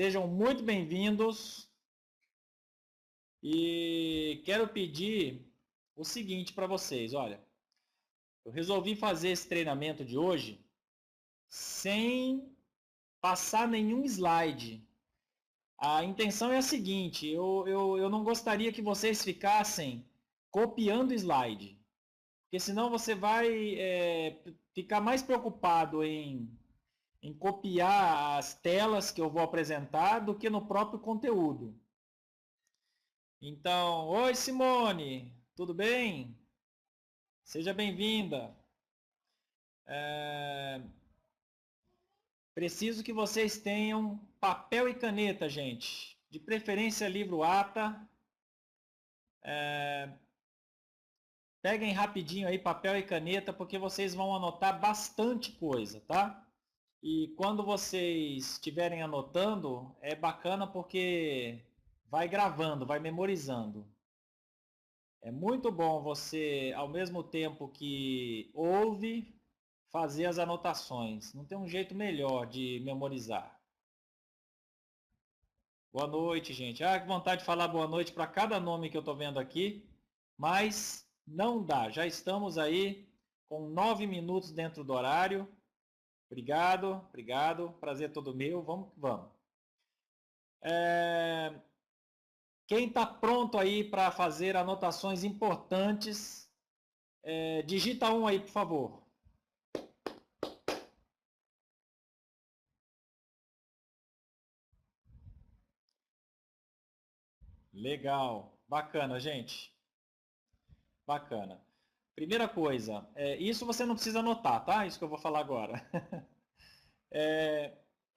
Sejam muito bem-vindos e quero pedir o seguinte para vocês, olha, eu resolvi fazer esse treinamento de hoje sem passar nenhum slide. A intenção é a seguinte, eu não gostaria que vocês ficassem copiando slide, porque senão você vai ficar mais preocupado em copiar as telas que eu vou apresentar do que no próprio conteúdo. Então, oi Simone, tudo bem? Seja bem-vinda. Preciso que vocês tenham papel e caneta, gente. De preferência, livro ATA. Peguem rapidinho aí papel e caneta, porque vocês vão anotar bastante coisa, tá? E quando vocês estiverem anotando, é bacana porque vai gravando, vai memorizando. É muito bom você, ao mesmo tempo que ouve, fazer as anotações. Não tem um jeito melhor de memorizar. Boa noite, gente. Ah, que vontade de falar boa noite para cada nome que eu estou vendo aqui, mas não dá. Já estamos aí com 9 minutos dentro do horário. Obrigado, obrigado. Prazer todo meu. Vamos que vamos. Quem está pronto aí para fazer anotações importantes, digita um aí, por favor. Legal, bacana, gente. Bacana. Primeira coisa, isso você não precisa anotar, tá? Isso que eu vou falar agora.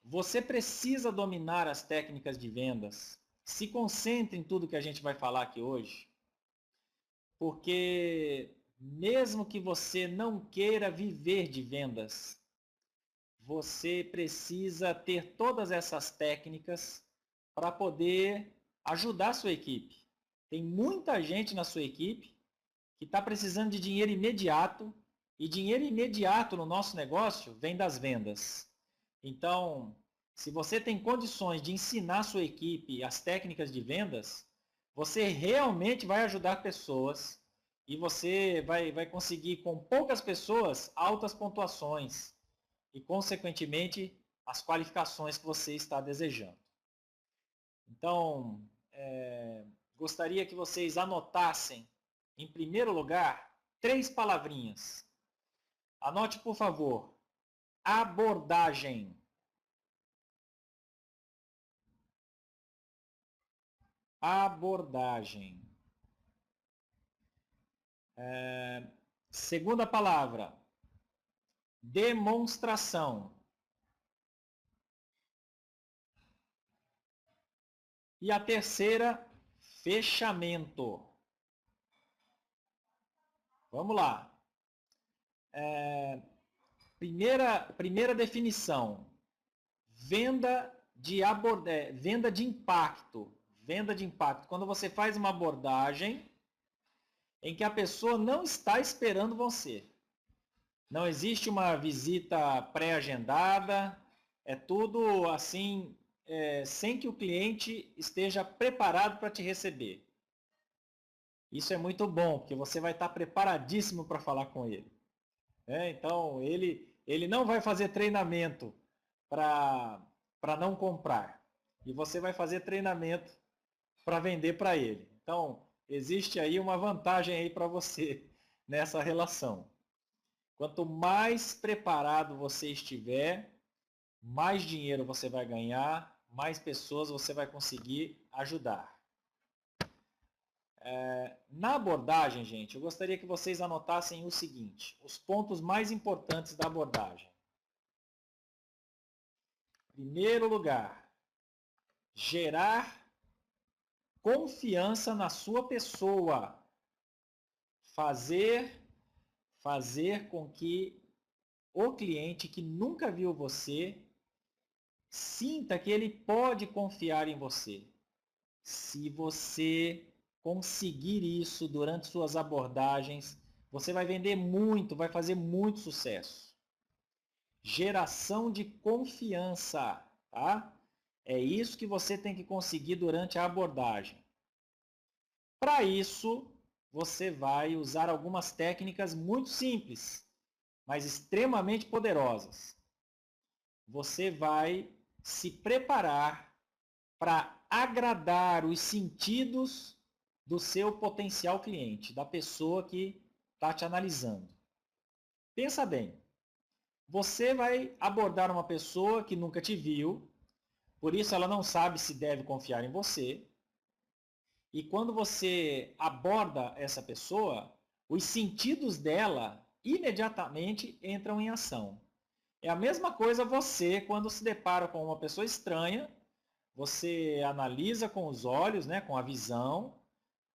Você precisa dominar as técnicas de vendas. Se concentre em tudo que a gente vai falar aqui hoje, porque mesmo que você não queira viver de vendas, você precisa ter todas essas técnicas para poder ajudar a sua equipe. Tem muita gente na sua equipe que está precisando de dinheiro imediato, e dinheiro imediato no nosso negócio vem das vendas. Então, se você tem condições de ensinar a sua equipe as técnicas de vendas, você realmente vai ajudar pessoas e você vai conseguir, com poucas pessoas, altas pontuações e, consequentemente, as qualificações que você está desejando. Então, gostaria que vocês anotassem, em primeiro lugar, 3 palavrinhas. Anote, por favor, abordagem. Abordagem. Segunda palavra, demonstração. E a terceira, fechamento. Vamos lá. Primeira definição. Venda de impacto. Venda de impacto. Quando você faz uma abordagem em que a pessoa não está esperando você. Não existe uma visita pré-agendada. É tudo assim, sem que o cliente esteja preparado para te receber. Isso é muito bom, porque você vai estar preparadíssimo para falar com ele. Então, ele não vai fazer treinamento para não comprar. E você vai fazer treinamento para vender para ele. Então, existe aí uma vantagem aí para você nessa relação. Quanto mais preparado você estiver, mais dinheiro você vai ganhar, mais pessoas você vai conseguir ajudar. Na abordagem, gente, eu gostaria que vocês anotassem o seguinte, os pontos mais importantes da abordagem. Primeiro lugar, gerar confiança na sua pessoa. Fazer com que o cliente que nunca viu você sinta que ele pode confiar em você. Se você conseguir isso durante suas abordagens, você vai vender muito, vai fazer muito sucesso. Geração de confiança, tá? É isso que você tem que conseguir durante a abordagem. Para isso, você vai usar algumas técnicas muito simples, mas extremamente poderosas. Você vai se preparar para agradar os sentidos do seu potencial cliente, da pessoa que está te analisando. Pensa bem, você vai abordar uma pessoa que nunca te viu, por isso ela não sabe se deve confiar em você. E quando você aborda essa pessoa, os sentidos dela imediatamente entram em ação. É a mesma coisa você quando se depara com uma pessoa estranha, você analisa com os olhos, né, com a visão,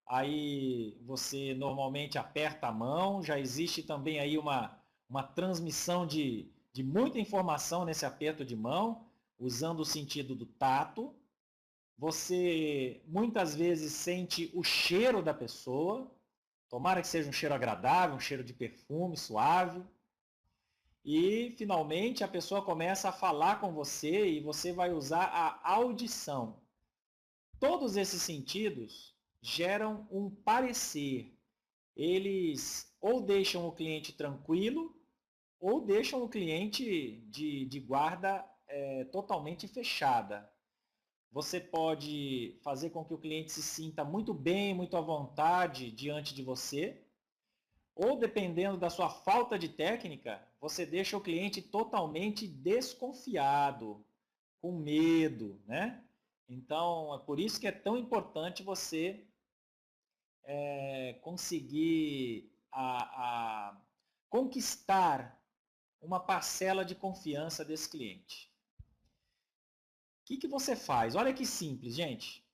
aí você normalmente aperta a mão, já existe também aí uma transmissão de muita informação nesse aperto de mão, usando o sentido do tato. Você muitas vezes sente o cheiro da pessoa, tomara que seja um cheiro agradável, um cheiro de perfume suave. E, finalmente, a pessoa começa a falar com você e você vai usar a audição. Todos esses sentidos geram um parecer. Eles ou deixam o cliente tranquilo ou deixam o cliente de guarda totalmente fechada. Você pode fazer com que o cliente se sinta muito bem, muito à vontade diante de você, ou dependendo da sua falta de técnica, você deixa o cliente totalmente desconfiado, com medo, né? Então, é por isso que é tão importante você conseguir conquistar uma parcela de confiança desse cliente. O que você faz? Olha que simples, gente.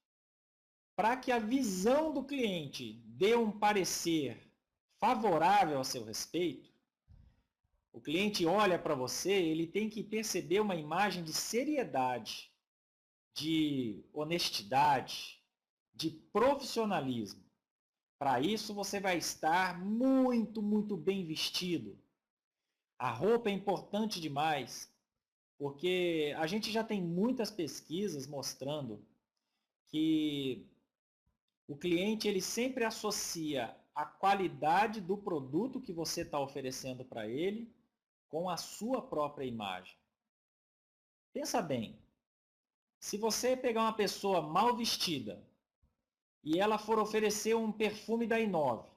Para que a visão do cliente dê um parecer favorável a seu respeito, o cliente olha para você, ele tem que perceber uma imagem de seriedade, de honestidade, de profissionalismo. Para isso, você vai estar muito, muito bem vestido. A roupa é importante demais, porque a gente já tem muitas pesquisas mostrando que o cliente ele sempre associa a qualidade do produto que você está oferecendo para ele com a sua própria imagem. Pensa bem, se você pegar uma pessoa mal vestida e ela for oferecer um perfume da Inove,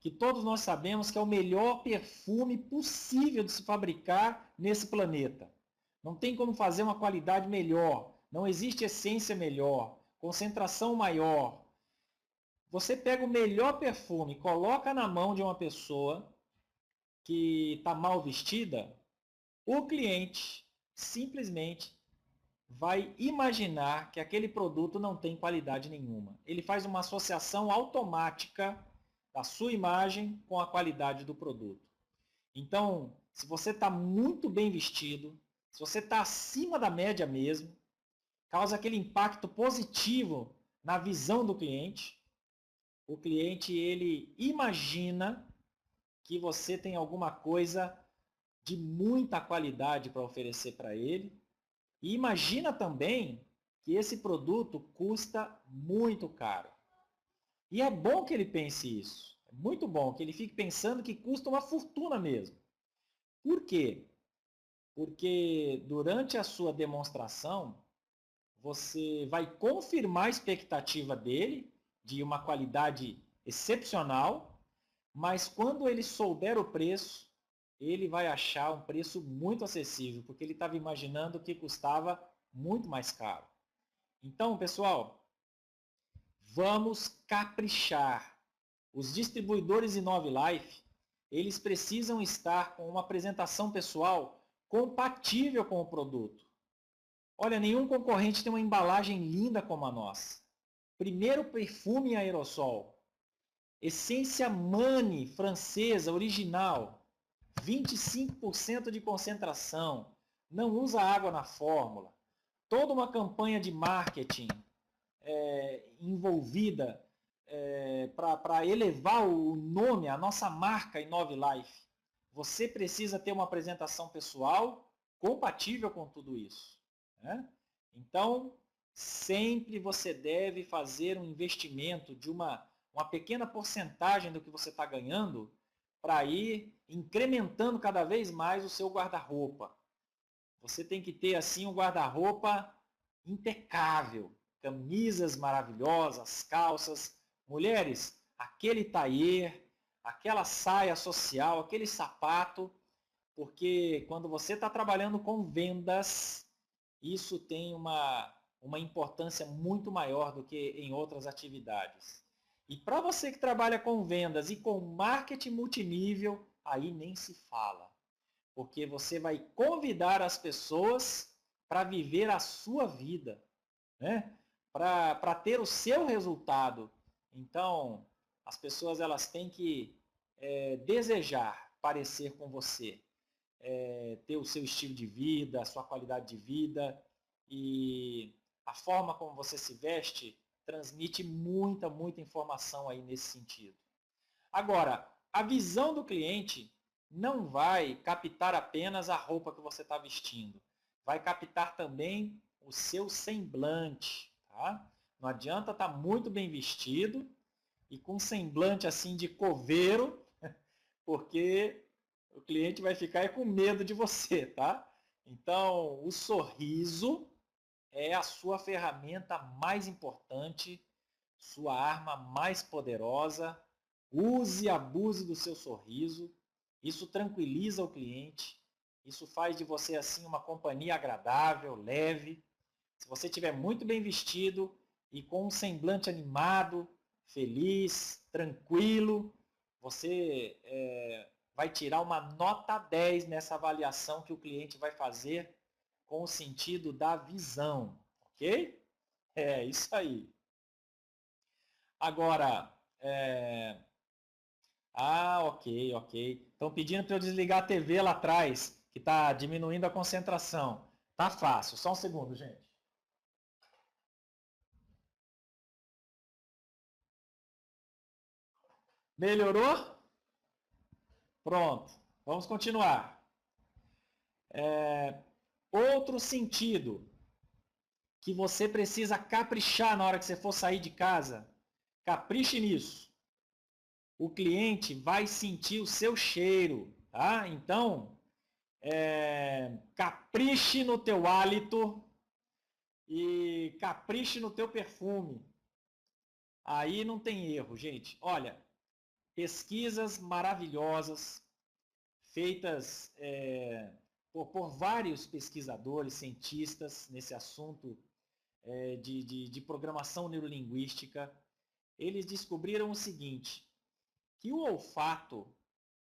que todos nós sabemos que é o melhor perfume possível de se fabricar nesse planeta. Não tem como fazer uma qualidade melhor, não existe essência melhor, concentração maior. Você pega o melhor perfume, coloca na mão de uma pessoa que está mal vestida, o cliente simplesmente vai imaginar que aquele produto não tem qualidade nenhuma. Ele faz uma associação automática da sua imagem com a qualidade do produto. Então, se você está muito bem vestido, se você está acima da média mesmo, causa aquele impacto positivo na visão do cliente. O cliente ele imagina que você tem alguma coisa de muita qualidade para oferecer para ele. E imagina também que esse produto custa muito caro. E é bom que ele pense isso. É muito bom que ele fique pensando que custa uma fortuna mesmo. Por quê? Porque durante a sua demonstração, você vai confirmar a expectativa dele de uma qualidade excepcional, mas quando ele souber o preço, ele vai achar um preço muito acessível, porque ele estava imaginando que custava muito mais caro. Então, pessoal, vamos caprichar. Os distribuidores Inove Life, eles precisam estar com uma apresentação pessoal compatível com o produto. Olha, nenhum concorrente tem uma embalagem linda como a nossa. Primeiro perfume em aerossol. Essência Mani, francesa, original. 25% de concentração. Não usa água na fórmula. Toda uma campanha de marketing envolvida para elevar o nome, a nossa marca Inove Life. Você precisa ter uma apresentação pessoal compatível com tudo isso. Né? Então, sempre você deve fazer um investimento de uma pequena porcentagem do que você está ganhando para ir incrementando cada vez mais o seu guarda-roupa. Você tem que ter assim um guarda-roupa impecável, camisas maravilhosas, calças. Mulheres, aquele taier, aquela saia social, aquele sapato, porque quando você está trabalhando com vendas, isso tem uma importância muito maior do que em outras atividades. E para você que trabalha com vendas e com marketing multinível, aí nem se fala. Porque você vai convidar as pessoas para viver a sua vida, né? Para ter o seu resultado. Então, as pessoas elas têm que desejar parecer com você, ter o seu estilo de vida, a sua qualidade de vida, e a forma como você se veste transmite muita, muita informação aí nesse sentido. Agora, a visão do cliente não vai captar apenas a roupa que você está vestindo, vai captar também o seu semblante, tá? Não adianta estar muito bem vestido e com um semblante assim de coveiro, porque o cliente vai ficar com medo de você, tá? Então, o sorriso é a sua ferramenta mais importante, sua arma mais poderosa. Use e abuse do seu sorriso. Isso tranquiliza o cliente. Isso faz de você assim uma companhia agradável, leve. Se você estiver muito bem vestido e com um semblante animado, feliz, tranquilo, você vai tirar uma nota 10 nessa avaliação que o cliente vai fazer com o sentido da visão, ok? É isso aí. Agora, ok. Estão pedindo para eu desligar a TV lá atrás, que está diminuindo a concentração. Tá fácil, só um segundo, gente. Melhorou? Pronto, vamos continuar. Outro sentido que você precisa caprichar na hora que você for sair de casa, capriche nisso. O cliente vai sentir o seu cheiro, tá? Então, capriche no teu hálito e capriche no teu perfume. Aí não tem erro, gente. Olha, pesquisas maravilhosas feitas por vários pesquisadores, cientistas nesse assunto de programação neurolinguística. Eles descobriram o seguinte, que o olfato,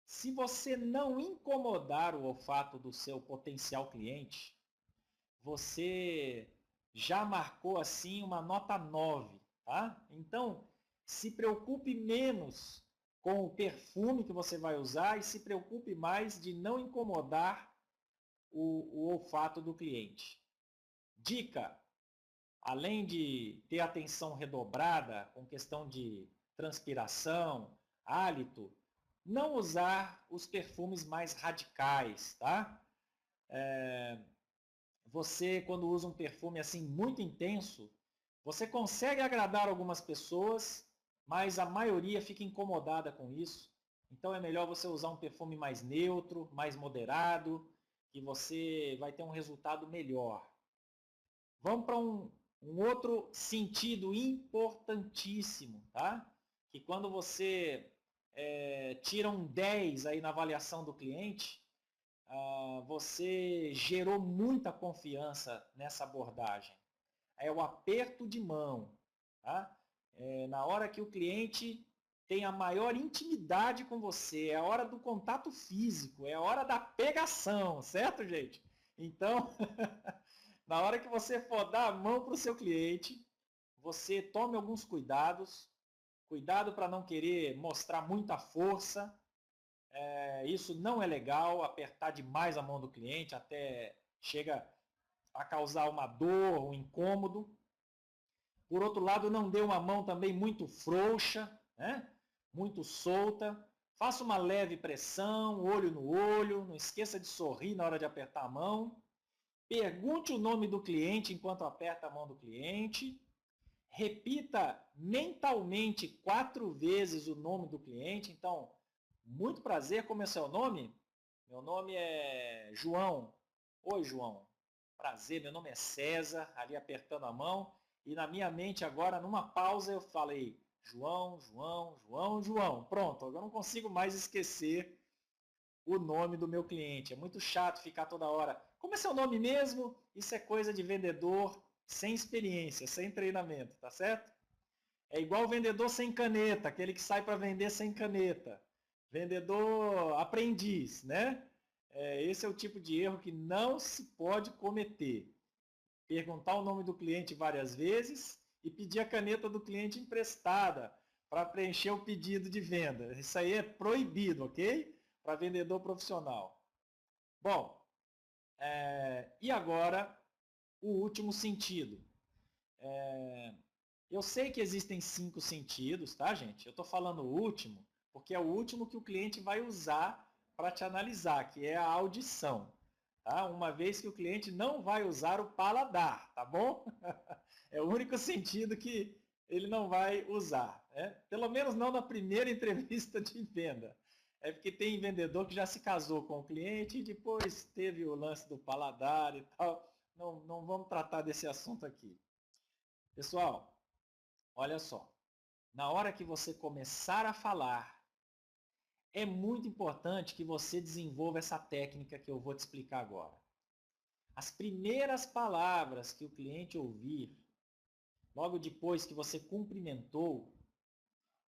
se você não incomodar o olfato do seu potencial cliente, você já marcou assim uma nota 9, tá? Então, se preocupe menos com o perfume que você vai usar e se preocupe mais de não incomodar o olfato do cliente. Dica, além de ter atenção redobrada com questão de transpiração, hálito, não usar os perfumes mais radicais, tá? Você, quando usa um perfume assim muito intenso, você consegue agradar algumas pessoas, mas a maioria fica incomodada com isso. Então é melhor você usar um perfume mais neutro, mais moderado, que você vai ter um resultado melhor. Vamos para um outro sentido importantíssimo, tá? Que quando você tira um 10 aí na avaliação do cliente, você gerou muita confiança nessa abordagem. É o aperto de mão. Tá? Na hora que o cliente tem a maior intimidade com você, é a hora do contato físico, é a hora da pegação, certo, gente? Então, na hora que você for dar a mão para o seu cliente, você tome alguns cuidados. Cuidado para não querer mostrar muita força. Isso não é legal, apertar demais a mão do cliente, até chega a causar uma dor, um incômodo. Por outro lado, não dê uma mão também muito frouxa, né? Muito solta. Faça uma leve pressão, olho no olho, não esqueça de sorrir na hora de apertar a mão. Pergunte o nome do cliente enquanto aperta a mão do cliente. Repita mentalmente 4 vezes o nome do cliente. Então, muito prazer, como é seu nome? Meu nome é João. Oi, João. Prazer, meu nome é César, ali apertando a mão. E na minha mente agora, numa pausa, eu falei João, João, João, João. Pronto, agora eu não consigo mais esquecer o nome do meu cliente. É muito chato ficar toda hora. Como é seu nome mesmo? Isso é coisa de vendedor sem experiência, sem treinamento, tá certo? É igual vendedor sem caneta, aquele que sai para vender sem caneta. Vendedor aprendiz, né? Esse é o tipo de erro que não se pode cometer. Perguntar o nome do cliente várias vezes e pedir a caneta do cliente emprestada para preencher o pedido de venda. Isso aí é proibido, ok? Para vendedor profissional. Bom, e agora o último sentido. Eu sei que existem 5 sentidos, tá, gente? Eu estou falando o último, porque é o último que o cliente vai usar para te analisar, que é a audição. Tá? Uma vez que o cliente não vai usar o paladar, tá bom? É o único sentido que ele não vai usar. Né? Pelo menos não na primeira entrevista de venda. É porque tem vendedor que já se casou com o cliente e depois teve o lance do paladar e tal. Não vamos tratar desse assunto aqui. Pessoal, olha só. Na hora que você começar a falar, é muito importante que você desenvolva essa técnica que eu vou te explicar agora. As primeiras palavras que o cliente ouvir, logo depois que você cumprimentou,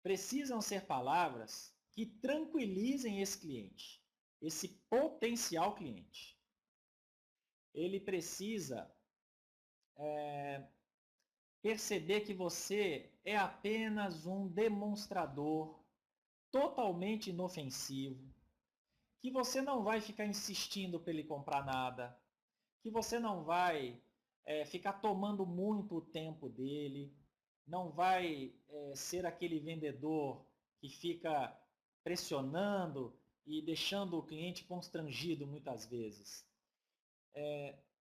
precisam ser palavras que tranquilizem esse cliente, esse potencial cliente. Ele precisa perceber que você é apenas um demonstrador totalmente inofensivo, que você não vai ficar insistindo para ele comprar nada, que você não vai ficar tomando muito o tempo dele, não vai ser aquele vendedor que fica pressionando e deixando o cliente constrangido muitas vezes.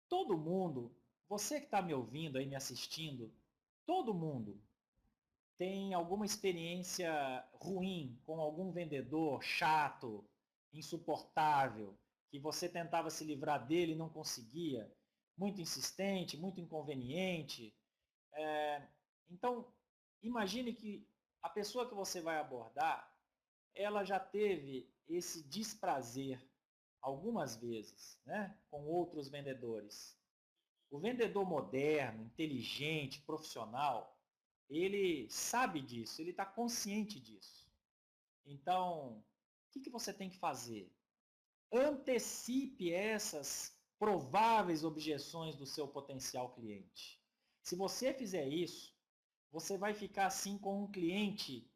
Todo mundo, você que está me ouvindo aí, me assistindo, todo mundo tem alguma experiência ruim com algum vendedor chato, insuportável, que você tentava se livrar dele e não conseguia, muito insistente, muito inconveniente. Então, imagine que a pessoa que você vai abordar, ela já teve esse desprazer algumas vezes, né, com outros vendedores. O vendedor moderno, inteligente, profissional, ele sabe disso, ele está consciente disso. Então, o que você tem que fazer? Antecipe essas prováveis objeções do seu potencial cliente. Se você fizer isso, você vai ficar assim com um cliente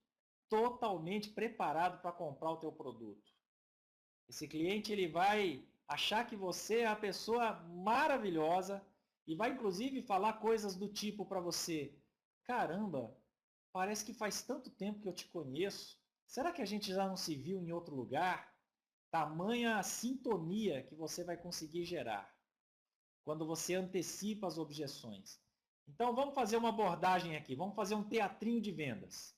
totalmente preparado para comprar o teu produto. Esse cliente ele vai achar que você é a pessoa maravilhosa e vai inclusive falar coisas do tipo para você: caramba, parece que faz tanto tempo que eu te conheço. Será que a gente já não se viu em outro lugar? Tamanha a sintonia que você vai conseguir gerar quando você antecipa as objeções. Então vamos fazer uma abordagem aqui, vamos fazer um teatrinho de vendas.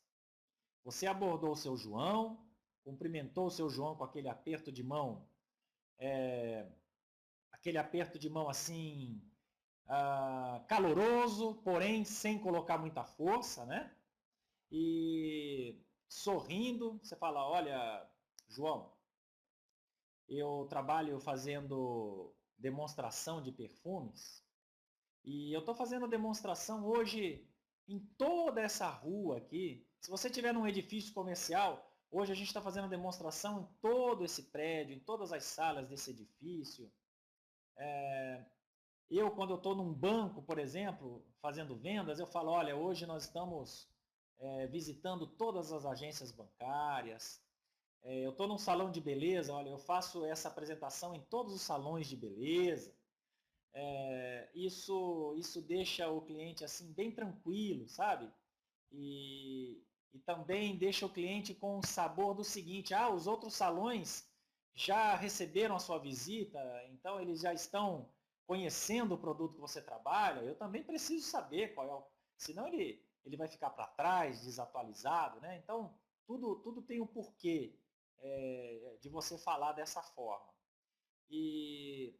Você abordou o seu João, cumprimentou o seu João com aquele aperto de mão, assim, caloroso, porém sem colocar muita força, né? E sorrindo, você fala: olha, João, eu trabalho fazendo demonstração de perfumes e eu estou fazendo demonstração hoje em toda essa rua aqui. Se você estiver num edifício comercial, hoje a gente está fazendo demonstração em todo esse prédio, em todas as salas desse edifício. Quando eu estou num banco, por exemplo, fazendo vendas, eu falo: olha, hoje nós estamos visitando todas as agências bancárias. Eu estou num salão de beleza, olha, eu faço essa apresentação em todos os salões de beleza. Isso deixa o cliente assim bem tranquilo, sabe? E também deixa o cliente com o sabor do seguinte: os outros salões já receberam a sua visita, então eles já estão conhecendo o produto que você trabalha, eu também preciso saber qual é o... Senão ele vai ficar para trás, desatualizado, né? Então, tudo tem um porquê de você falar dessa forma. E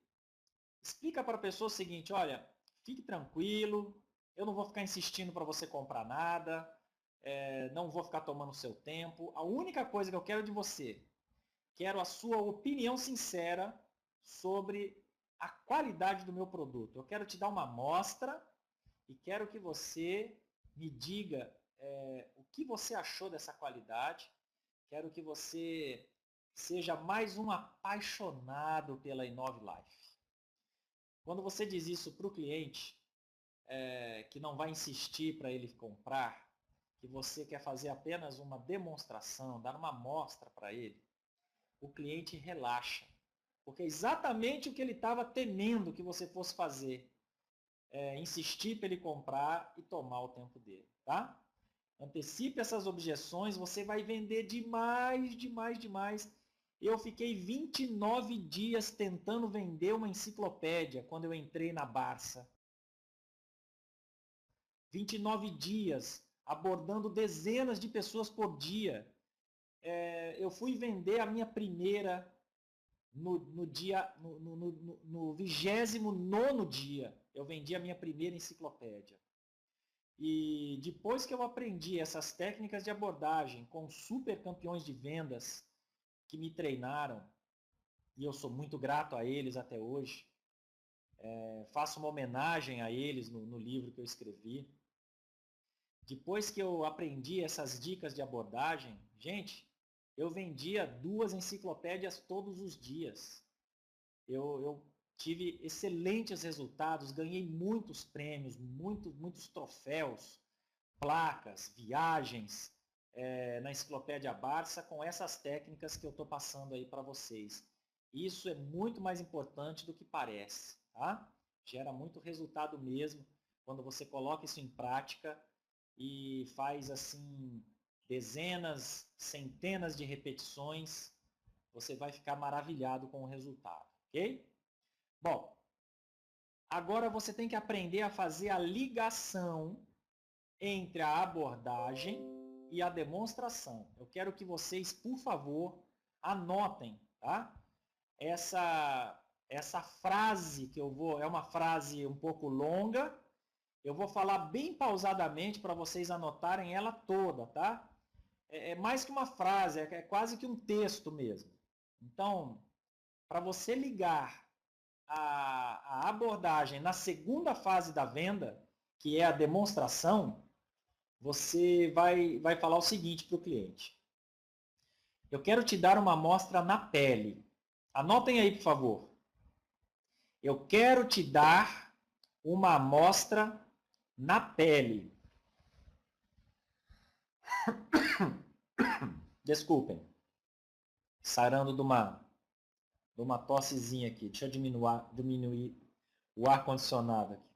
explica para a pessoa o seguinte, olha, fique tranquilo, eu não vou ficar insistindo para você comprar nada, não vou ficar tomando seu tempo. A única coisa que eu quero de você, quero a sua opinião sincera sobre a qualidade do meu produto. Eu quero te dar uma amostra e quero que você me diga o que você achou dessa qualidade. Quero que você seja mais um apaixonado pela Inove Life. Quando você diz isso para o cliente, que não vai insistir para ele comprar, que você quer fazer apenas uma demonstração, dar uma amostra para ele, o cliente relaxa. Porque é exatamente o que ele estava temendo que você fosse fazer. Insistir para ele comprar e tomar o tempo dele. Tá? Antecipe essas objeções, você vai vender demais, demais, demais. Eu fiquei 29 dias tentando vender uma enciclopédia quando eu entrei na Barça. 29 dias, abordando dezenas de pessoas por dia. Eu fui vender a minha primeira no 29º dia. Eu vendi a minha primeira enciclopédia. E depois que eu aprendi essas técnicas de abordagem com super campeões de vendas que me treinaram, e eu sou muito grato a eles até hoje, faço uma homenagem a eles no livro que eu escrevi. Depois que eu aprendi essas dicas de abordagem, gente, eu vendia 2 enciclopédias todos os dias. Eu tive excelentes resultados, ganhei muitos prêmios, muitos troféus, placas, viagens na Enciclopédia Barça com essas técnicas que eu estou passando aí para vocês. Isso é muito mais importante do que parece, tá? Gera muito resultado mesmo quando você coloca isso em prática e faz assim dezenas, centenas de repetições, você vai ficar maravilhado com o resultado, ok? Bom, agora você tem que aprender a fazer a ligação entre a abordagem e a demonstração. Eu quero que vocês, por favor, anotem, tá? Essa frase que eu vou, é uma frase um pouco longa, eu vou falar bem pausadamente para vocês anotarem ela toda, tá? É mais que uma frase, é quase que um texto mesmo. Então, para você ligar a abordagem na segunda fase da venda, que é a demonstração, você vai falar o seguinte para o cliente. Eu quero te dar uma amostra na pele. Anotem aí, por favor. Eu quero te dar uma amostra na pele. Desculpem. Sarando de uma tossezinha aqui. Deixa eu diminuir o ar-condicionado aqui.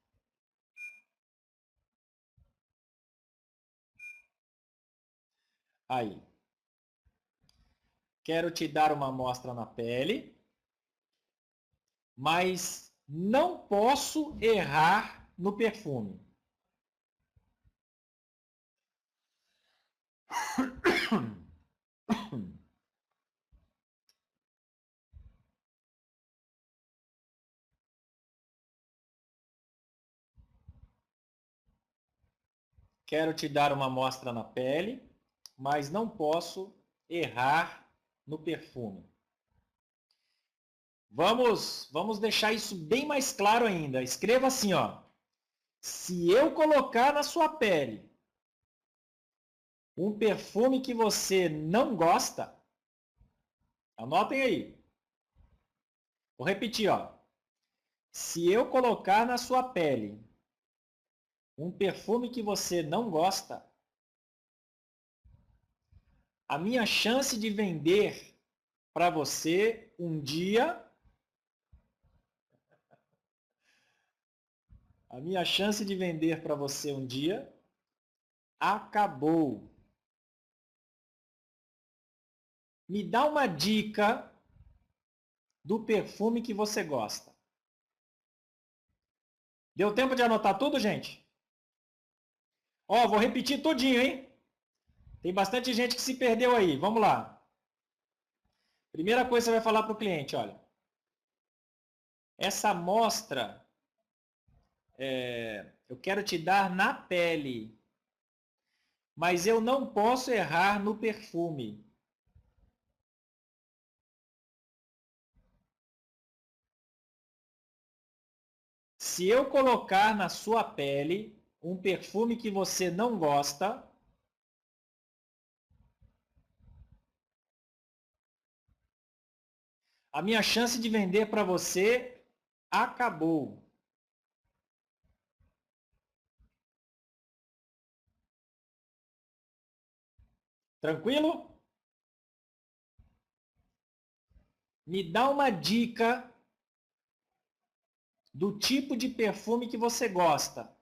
Aí. Quero te dar uma amostra na pele, mas não posso errar no perfume. Quero te dar uma amostra na pele, mas não posso errar no perfume. Vamos deixar isso bem mais claro ainda. Escreva assim, ó. Se eu colocar na sua pele um perfume que você não gosta, anotem aí. Vou repetir, ó. Se eu colocar na sua pele um perfume que você não gosta, a minha chance de vender para você um dia, acabou. Me dá uma dica do perfume que você gosta. Deu tempo de anotar tudo, gente? Ó, vou repetir tudinho, hein? Tem bastante gente que se perdeu aí. Vamos lá. Primeira coisa que você vai falar para o cliente, olha. Essa amostra eu quero te dar na pele, mas eu não posso errar no perfume. Se eu colocar na sua pele um perfume que você não gosta, a minha chance de vender para você acabou. Tranquilo? Me dá uma dica do tipo de perfume que você gosta.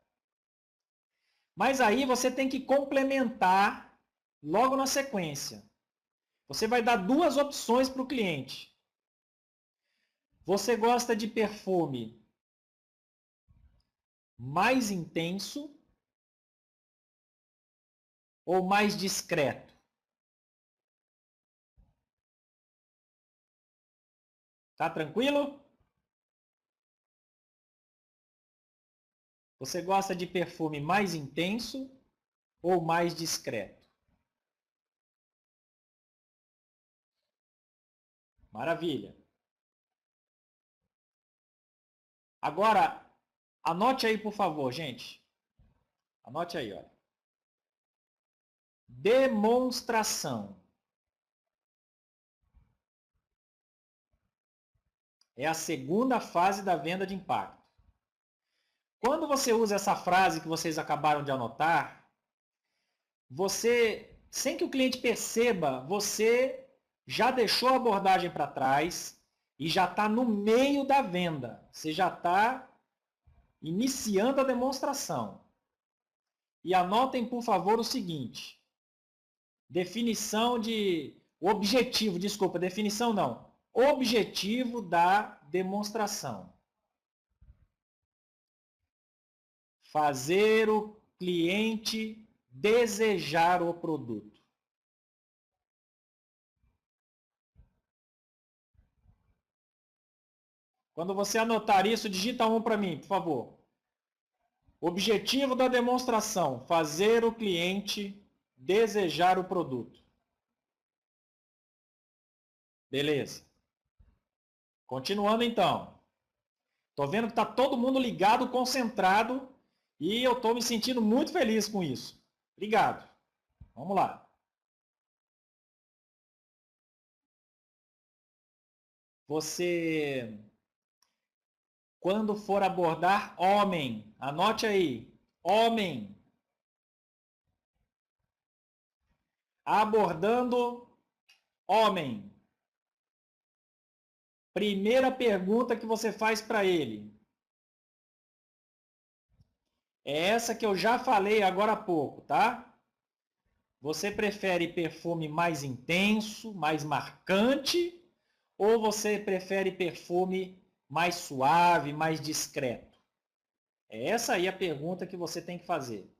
Mas aí você tem que complementar logo na sequência. Você vai dar duas opções para o cliente. Você gosta de perfume mais intenso ou mais discreto? Tá tranquilo? Você gosta de perfume mais intenso ou mais discreto? Maravilha. Agora, anote aí, por favor, gente. Anote aí, olha. Demonstração. É a segunda fase da venda de impacto. Quando você usa essa frase que vocês acabaram de anotar, você, sem que o cliente perceba, você já deixou a abordagem para trás e já está no meio da venda. Você já está iniciando a demonstração. E anotem, por favor, o seguinte. Definição de... Objetivo, desculpa, definição não. Objetivo da demonstração. Fazer o cliente desejar o produto. Quando você anotar isso, digita um para mim, por favor. Objetivo da demonstração: fazer o cliente desejar o produto. Beleza. Continuando então. Estou vendo que está todo mundo ligado, concentrado, e eu estou me sentindo muito feliz com isso. Obrigado. Vamos lá. Você, quando for abordar homem, anote aí, homem, abordando homem. Primeira pergunta que você faz para ele. É essa que eu já falei agora há pouco, tá? Você prefere perfume mais intenso, mais marcante, ou você prefere perfume mais suave, mais discreto? É essa aí a pergunta que você tem que fazer.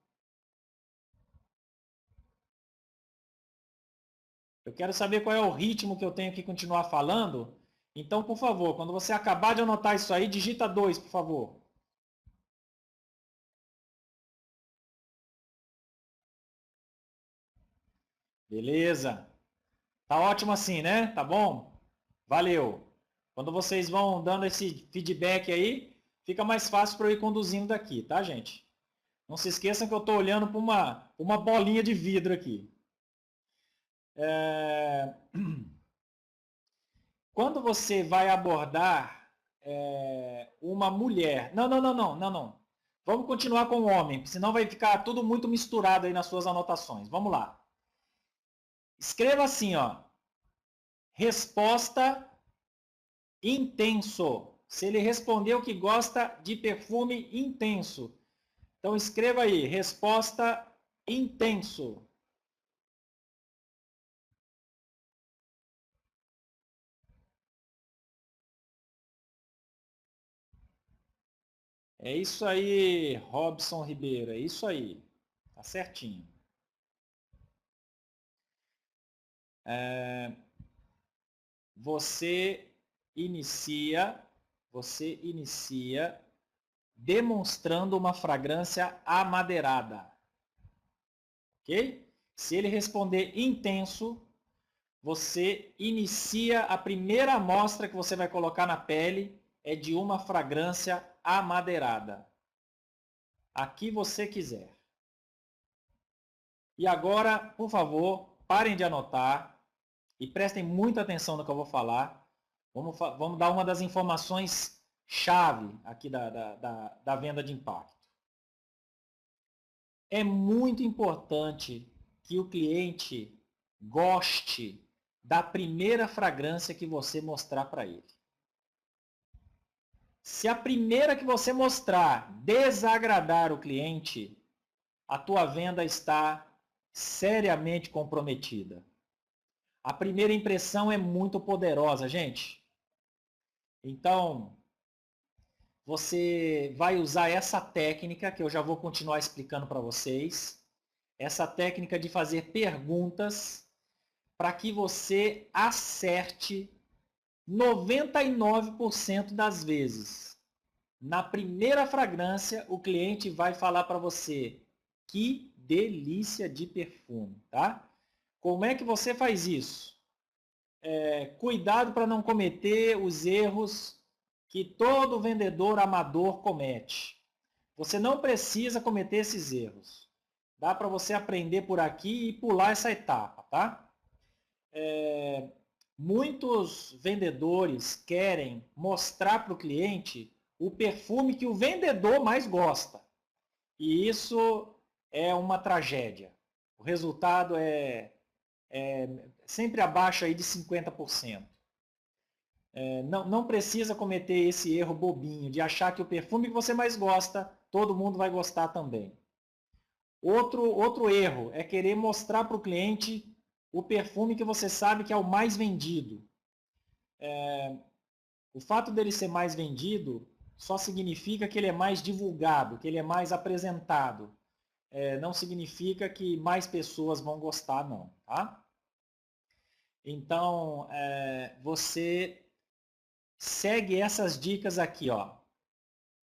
Eu quero saber qual é o ritmo que eu tenho que continuar falando. Então, por favor, quando você acabar de anotar isso aí, digita 2, por favor. Beleza. Tá ótimo assim, né? Tá bom? Valeu. Quando vocês vão dando esse feedback aí, fica mais fácil para eu ir conduzindo daqui, tá, gente? Não se esqueçam que eu estou olhando para uma bolinha de vidro aqui. Quando você vai abordar uma mulher... Não, não, não, não, não, não. Vamos continuar com o homem, senão vai ficar tudo muito misturado aí nas suas anotações. Vamos lá. Escreva assim, ó. Resposta intenso. Se ele respondeu que gosta de perfume intenso. Então escreva aí, resposta intenso. É isso aí, Robson Ribeiro, é isso aí. Tá certinho. Você inicia demonstrando uma fragrância amadeirada. Ok? Se ele responder intenso, você inicia a primeira amostra que você vai colocar na pele é de uma fragrância amadeirada. A que você quiser. E agora, por favor, parem de anotar e prestem muita atenção no que eu vou falar. Vamos dar uma das informações chave aqui da venda de impacto. É muito importante que o cliente goste da primeira fragrância que você mostrar para ele. Se a primeira que você mostrar desagradar o cliente, a tua venda está seriamente comprometida. A primeira impressão é muito poderosa, gente. Então, você vai usar essa técnica que eu já vou continuar explicando para vocês. Essa técnica de fazer perguntas para que você acerte 99% das vezes. Na primeira fragrância, o cliente vai falar para você: que delícia de perfume, tá? Como é que você faz isso? Cuidado para não cometer os erros que todo vendedor amador comete. Você não precisa cometer esses erros. Dá para você aprender por aqui e pular essa etapa, tá? Muitos vendedores querem mostrar para o cliente o perfume que o vendedor mais gosta. E isso é uma tragédia. O resultado é sempre abaixo aí de 50%. Não precisa cometer esse erro bobinho de achar que o perfume que você mais gosta, todo mundo vai gostar também. Outro erro é querer mostrar para o cliente o perfume que você sabe que é o mais vendido. O fato dele ser mais vendido só significa que ele é mais divulgado, que ele é mais apresentado. Não significa que mais pessoas vão gostar, não. Tá? Então, você segue essas dicas aqui. Ó.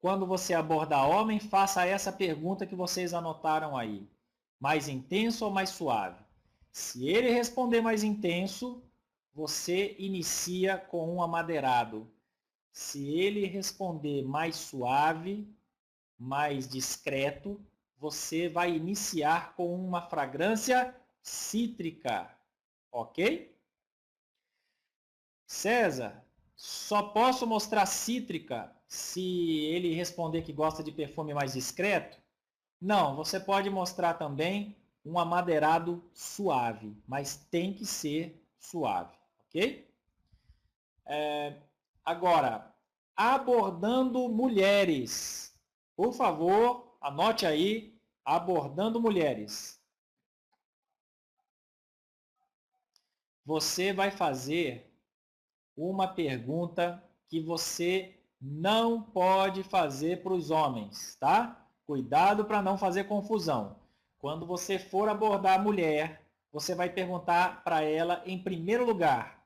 Quando você abordar homem, faça essa pergunta que vocês anotaram aí. Mais intenso ou mais suave? Se ele responder mais intenso, você inicia com um amadeirado. Se ele responder mais suave, mais discreto, você vai iniciar com uma fragrância cítrica. Ok? César, só posso mostrar cítrica se ele responder que gosta de perfume mais discreto? Não, você pode mostrar também um amadeirado suave, mas tem que ser suave, ok? Agora, abordando mulheres. Por favor, anote aí, abordando mulheres. Você vai fazer uma pergunta que você não pode fazer para os homens, tá? Cuidado para não fazer confusão. Quando você for abordar a mulher, você vai perguntar para ela, em primeiro lugar,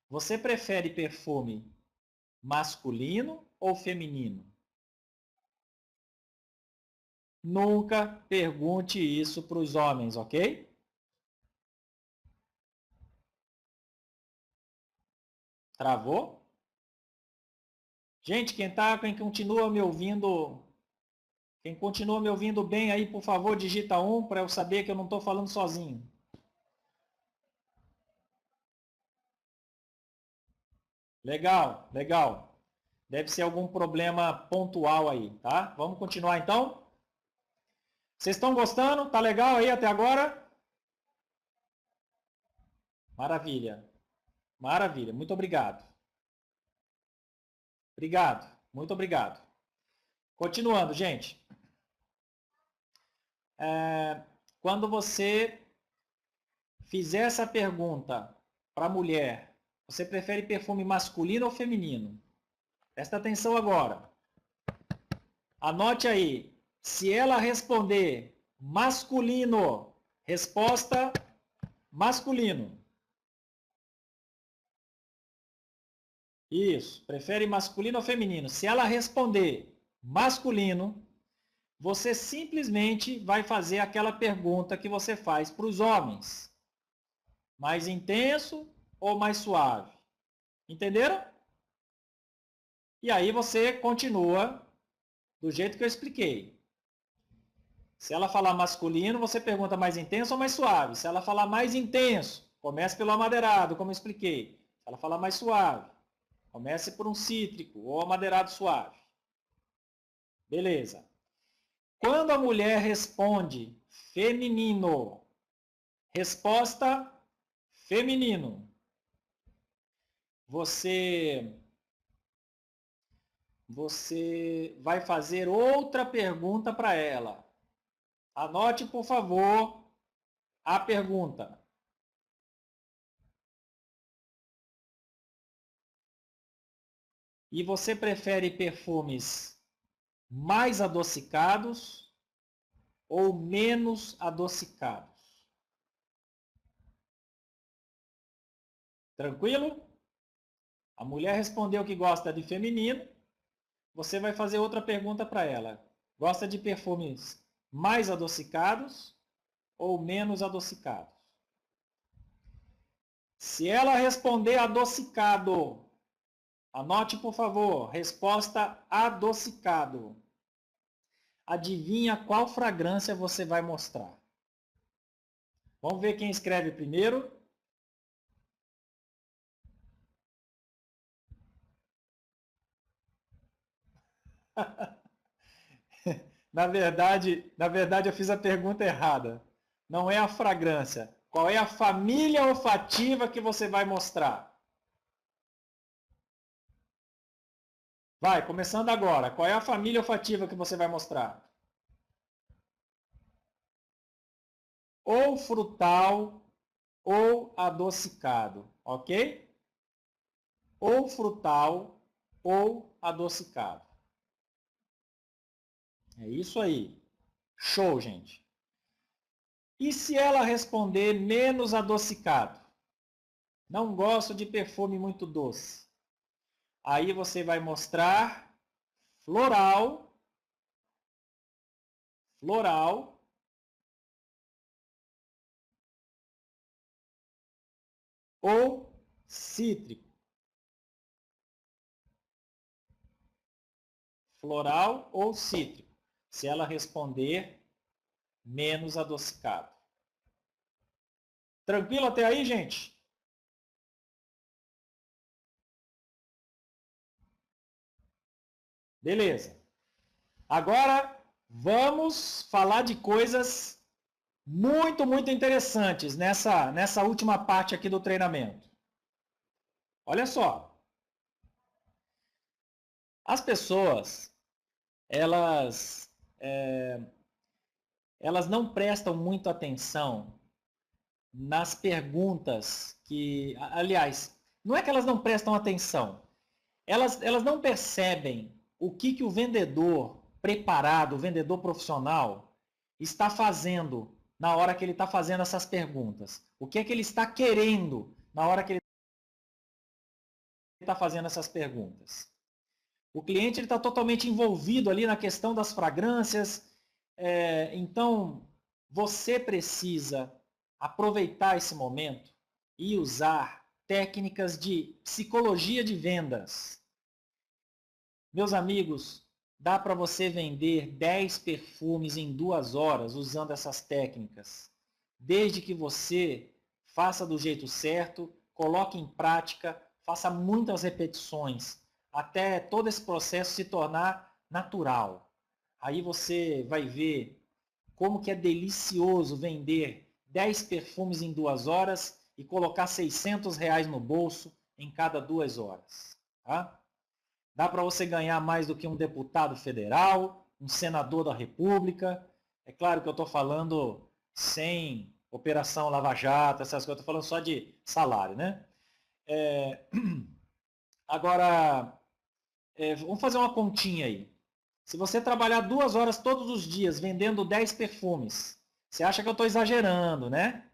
você prefere perfume masculino ou feminino? Nunca pergunte isso para os homens, ok? Travou? Gente, quem continua me ouvindo, quem continua me ouvindo bem aí, por favor, digita 1 para eu saber que eu não estou falando sozinho. Legal, legal. Deve ser algum problema pontual aí, tá? Vamos continuar então? Vocês estão gostando? Tá legal aí até agora? Maravilha. Maravilha. Muito obrigado. Obrigado. Muito obrigado. Continuando, gente. Quando você fizer essa pergunta para a mulher, você prefere perfume masculino ou feminino? Presta atenção agora. Anote aí. Se ela responder masculino, resposta masculino. Isso. Prefere masculino ou feminino? Se ela responder masculino, você simplesmente vai fazer aquela pergunta que você faz para os homens. Mais intenso ou mais suave? Entenderam? E aí você continua do jeito que eu expliquei. Se ela falar masculino, você pergunta mais intenso ou mais suave. Se ela falar mais intenso, comece pelo amadeirado, como eu expliquei. Se ela falar mais suave, comece por um cítrico ou amadeirado suave. Beleza. Quando a mulher responde feminino, resposta feminino, você vai fazer outra pergunta para ela. Anote, por favor, a pergunta. E você prefere perfumes mais adocicados ou menos adocicados? Tranquilo? A mulher respondeu que gosta de feminino. Você vai fazer outra pergunta para ela. Gosta de perfumes mais adocicados ou menos adocicados? Se ela responder adocicado, anote, por favor, resposta adocicado. Adivinha qual fragrância você vai mostrar? Vamos ver quem escreve primeiro. Na verdade, eu fiz a pergunta errada. Não é a fragrância. Qual é a família olfativa que você vai mostrar? Vai, começando agora. Qual é a família olfativa que você vai mostrar? Ou frutal ou adocicado, ok? Ou frutal ou adocicado. É isso aí. Show, gente. E se ela responder menos adocicado? Não gosto de perfume muito doce. Aí você vai mostrar floral, floral ou cítrico. Floral ou cítrico. Se ela responder menos adocicado. Tranquilo até aí, gente? Beleza. Agora vamos falar de coisas muito interessantes nessa última parte aqui do treinamento. Olha só. As pessoas, elas, elas não prestam muito atenção nas perguntas que, aliás, não é que elas não prestam atenção, elas não percebem o que o vendedor preparado, o vendedor profissional, está fazendo na hora que ele está fazendo essas perguntas. O que é que ele está querendo na hora que ele está fazendo essas perguntas. O cliente está totalmente envolvido ali na questão das fragrâncias, então você precisa aproveitar esse momento e usar técnicas de psicologia de vendas. Meus amigos, dá para você vender 10 perfumes em 2 horas usando essas técnicas. Desde que você faça do jeito certo, coloque em prática, faça muitas repetições, até todo esse processo se tornar natural. Aí você vai ver como que é delicioso vender 10 perfumes em 2 horas e colocar R$600 no bolso em cada 2 horas. Tá? Dá para você ganhar mais do que um deputado federal, um senador da República. É claro que eu estou falando sem Operação Lava Jato, essas coisas, eu estou falando só de salário, né? Agora, vamos fazer uma continha aí. Se você trabalhar 2 horas todos os dias vendendo 10 perfumes, você acha que eu estou exagerando, né?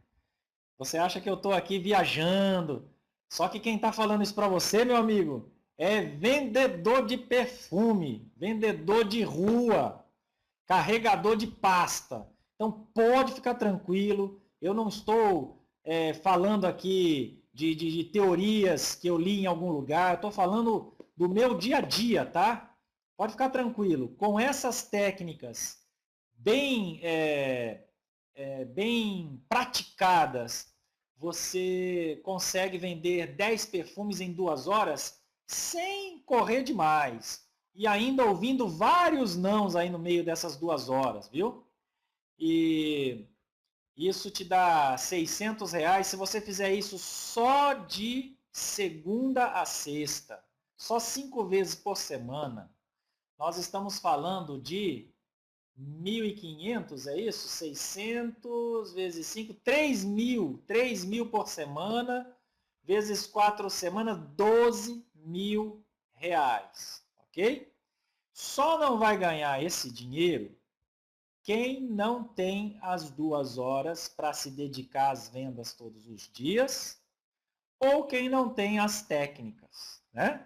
Você acha que eu estou aqui viajando. Só que quem está falando isso para você, meu amigo, é vendedor de perfume, vendedor de rua, carregador de pasta. Então pode ficar tranquilo, eu não estou falando aqui de teorias que eu li em algum lugar, eu estou falando do meu dia a dia, tá? Pode ficar tranquilo, com essas técnicas bem, bem praticadas, você consegue vender 10 perfumes em 2 horas sem correr demais. E ainda ouvindo vários nãos aí no meio dessas 2 horas, viu? E isso te dá R$ 600 se você fizer isso só de segunda a sexta. Só 5 vezes por semana. Nós estamos falando de 1.500, é isso? 600 vezes 5, 3.000 por semana, vezes 4 semanas, R$ 12.000, ok? Só não vai ganhar esse dinheiro quem não tem as 2 horas para se dedicar às vendas todos os dias, ou quem não tem as técnicas, né?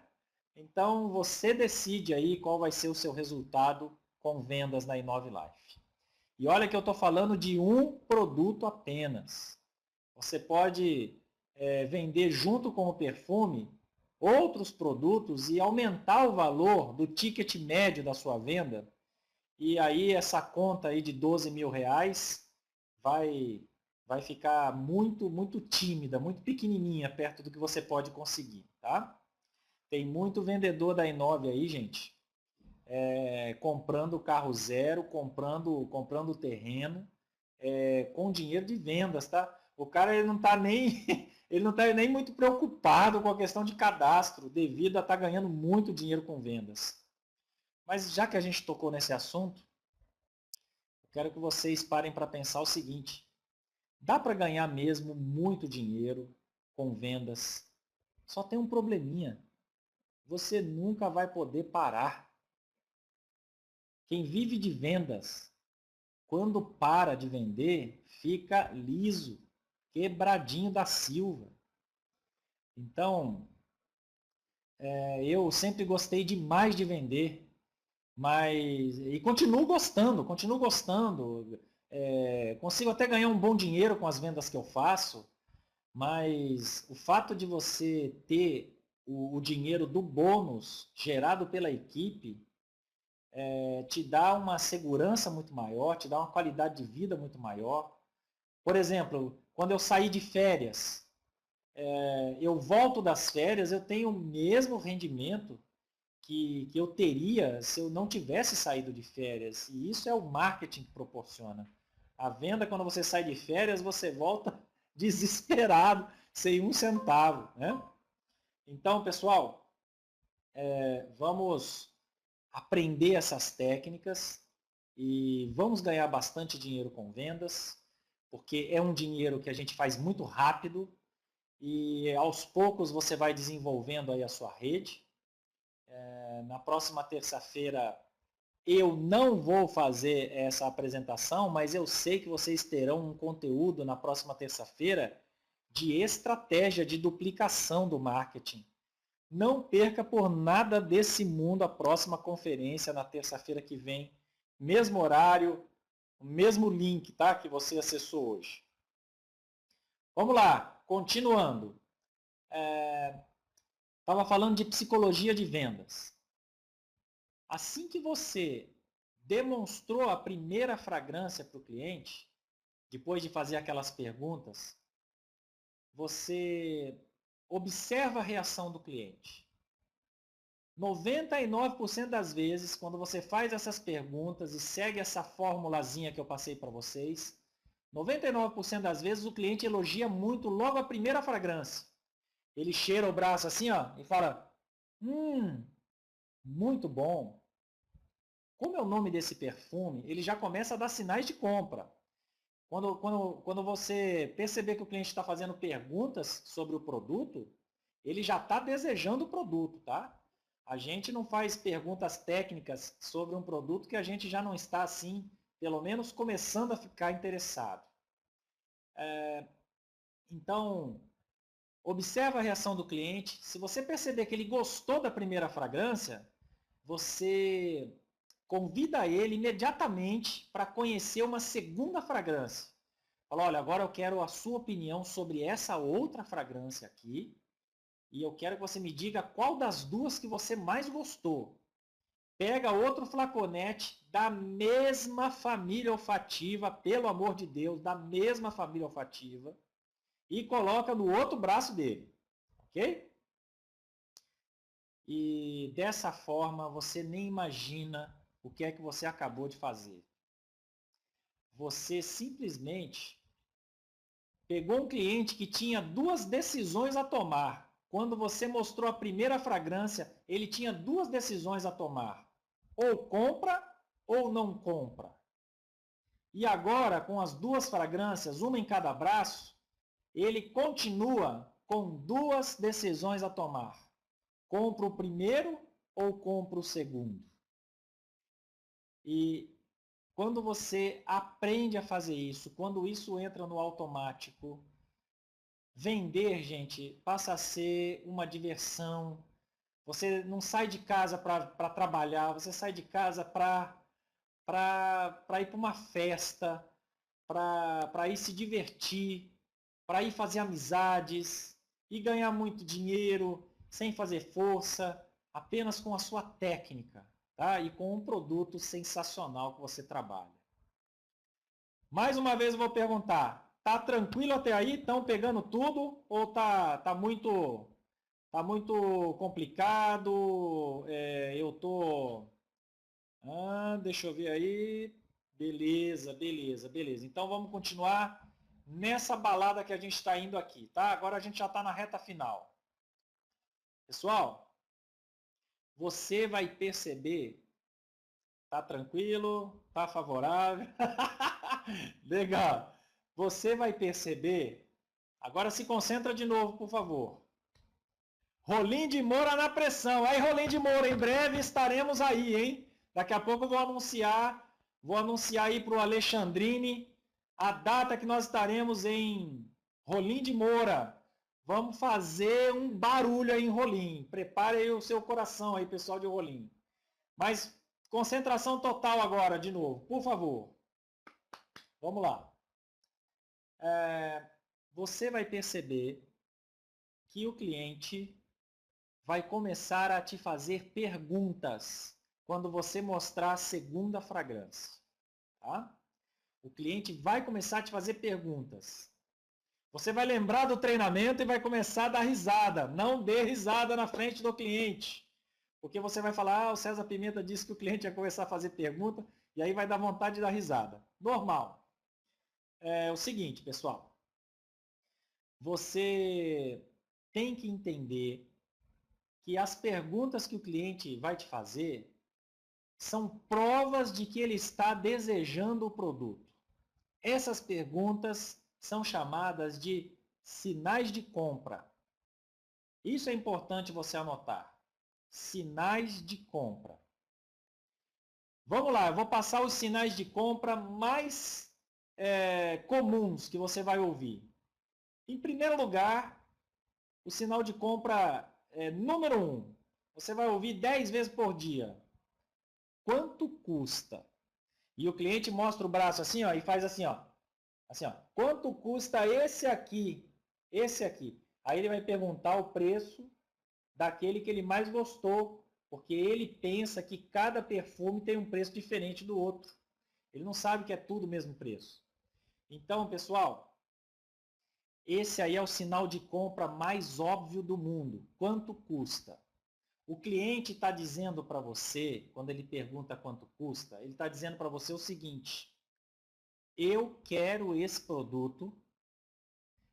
Então, você decide aí qual vai ser o seu resultado com vendas na Inove-Life. E olha que eu estou falando de um produto apenas. Você pode vender junto com o perfume outros produtos e aumentar o valor do ticket médio da sua venda. E aí essa conta aí de R$ 12.000 vai ficar muito, muito tímida, muito pequenininha perto do que você pode conseguir, tá? Tem muito vendedor da Inove aí, gente, comprando carro zero, comprando terreno, com dinheiro de vendas, tá? O cara ele não está nem, ele não tá nem muito preocupado com a questão de cadastro, devido a estar ganhando muito dinheiro com vendas. Mas já que a gente tocou nesse assunto, eu quero que vocês parem para pensar o seguinte: dá para ganhar mesmo muito dinheiro com vendas? Só tem um probleminha. Você nunca vai poder parar. Quem vive de vendas, quando para de vender, fica liso, quebradinho da Silva. Então, eu sempre gostei demais de vender, mas e continuo gostando, consigo até ganhar um bom dinheiro com as vendas que eu faço, mas o fato de você ter o dinheiro do bônus gerado pela equipe te dá uma segurança muito maior, te dá uma qualidade de vida muito maior. Por exemplo, quando eu saí de férias, eu volto das férias, eu tenho o mesmo rendimento que eu teria se eu não tivesse saído de férias. E isso é o marketing que proporciona. A venda, quando você sai de férias, você volta desesperado, sem um centavo, né? Então, pessoal, vamos aprender essas técnicas e vamos ganhar bastante dinheiro com vendas, porque é um dinheiro que a gente faz muito rápido e aos poucos você vai desenvolvendo aí a sua rede. Na próxima terça-feira eu não vou fazer essa apresentação, mas eu sei que vocês terão um conteúdo na próxima terça-feira de estratégia de duplicação do marketing. Não perca por nada desse mundo a próxima conferência na terça-feira que vem, mesmo horário, o mesmo link, tá, que você acessou hoje. Vamos lá, continuando. Estava falando de psicologia de vendas. Assim que você demonstrou a primeira fragrância para o cliente, depois de fazer aquelas perguntas, você observa a reação do cliente. 99% das vezes, quando você faz essas perguntas e segue essa formulazinha que eu passei para vocês, 99% das vezes o cliente elogia muito logo a primeira fragrância. Ele cheira o braço assim, ó, e fala, muito bom. Como é o nome desse perfume, ele já começa a dar sinais de compra. Quando você perceber que o cliente está fazendo perguntas sobre o produto, ele já está desejando o produto, tá? A gente não faz perguntas técnicas sobre um produto que a gente já não está, assim, pelo menos começando a ficar interessado. Então, observa a reação do cliente. Se você perceber que ele gostou da primeira fragrância, você convida ele imediatamente para conhecer uma segunda fragrância. Fala, olha, agora eu quero a sua opinião sobre essa outra fragrância aqui, e eu quero que você me diga qual das duas que você mais gostou. Pega outro flaconete da mesma família olfativa, pelo amor de Deus, da mesma família olfativa, e coloca no outro braço dele, ok? E dessa forma você nem imagina o que é que você acabou de fazer. Você simplesmente pegou um cliente que tinha duas decisões a tomar. Quando você mostrou a primeira fragrância, ele tinha duas decisões a tomar. Ou compra ou não compra. E agora, com as duas fragrâncias, uma em cada braço, ele continua com duas decisões a tomar. Compra o primeiro ou compra o segundo? E quando você aprende a fazer isso, quando isso entra no automático, vender, gente, passa a ser uma diversão. Você não sai de casa para trabalhar, você sai de casa para ir para uma festa, para ir se divertir, para ir fazer amizades e ganhar muito dinheiro sem fazer força, apenas com a sua técnica, tá? E com um produto sensacional que você trabalha. Mais uma vez eu vou perguntar, tá tranquilo até aí? Estão pegando tudo ou tá muito complicado? Eu tô deixa eu ver aí. Beleza, beleza, beleza. Então vamos continuar nessa balada que a gente está indo aqui, tá? Agora a gente já está na reta final. Pessoal, você vai perceber, tá tranquilo, tá favorável, legal. Você vai perceber, agora se concentra de novo, por favor. Rolim de Moura na pressão. Aí, Rolim de Moura, em breve estaremos aí, hein? Daqui a pouco eu vou anunciar aí para o Alexandrine a data que nós estaremos em Rolim de Moura. Vamos fazer um barulho aí em Rolim. Prepare aí o seu coração aí, pessoal de Rolim. Mas concentração total agora, de novo, por favor. Vamos lá. Você vai perceber que o cliente vai começar a te fazer perguntas quando você mostrar a segunda fragrância. Tá? O cliente vai começar a te fazer perguntas. Você vai lembrar do treinamento e vai começar a dar risada. Não dê risada na frente do cliente. Porque você vai falar, o César Pimenta disse que o cliente ia começar a fazer pergunta e aí vai dar vontade de dar risada. Normal. É o seguinte, pessoal. Você tem que entender que as perguntas que o cliente vai te fazer são provas de que ele está desejando o produto. Essas perguntas são chamadas de sinais de compra. Isso é importante você anotar. Sinais de compra. Vamos lá, eu vou passar os sinais de compra mais comuns que você vai ouvir. Em primeiro lugar, o sinal de compra número 1. Você vai ouvir 10 vezes por dia. Quanto custa? E o cliente mostra o braço assim, ó, e faz assim, ó. Assim, ó. Quanto custa esse aqui? Esse aqui. Aí ele vai perguntar o preço daquele que ele mais gostou, porque ele pensa que cada perfume tem um preço diferente do outro. Ele não sabe que é tudo o mesmo preço. Então, pessoal, esse aí é o sinal de compra mais óbvio do mundo. Quanto custa? O cliente está dizendo para você, quando ele pergunta quanto custa, ele está dizendo para você o seguinte: eu quero esse produto,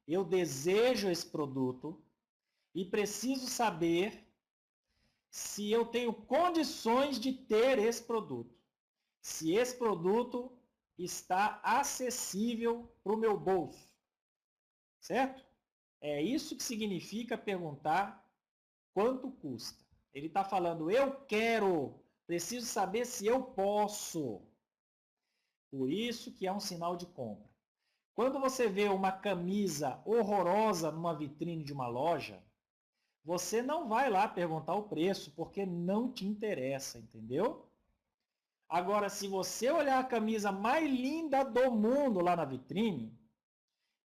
eu desejo esse produto e preciso saber se eu tenho condições de ter esse produto. Se esse produto está acessível para o meu bolso. Certo? É isso que significa perguntar quanto custa. Ele está falando, eu quero, preciso saber se eu posso. Por isso que é um sinal de compra. Quando você vê uma camisa horrorosa numa vitrine de uma loja, você não vai lá perguntar o preço, porque não te interessa, entendeu? Agora, se você olhar a camisa mais linda do mundo lá na vitrine,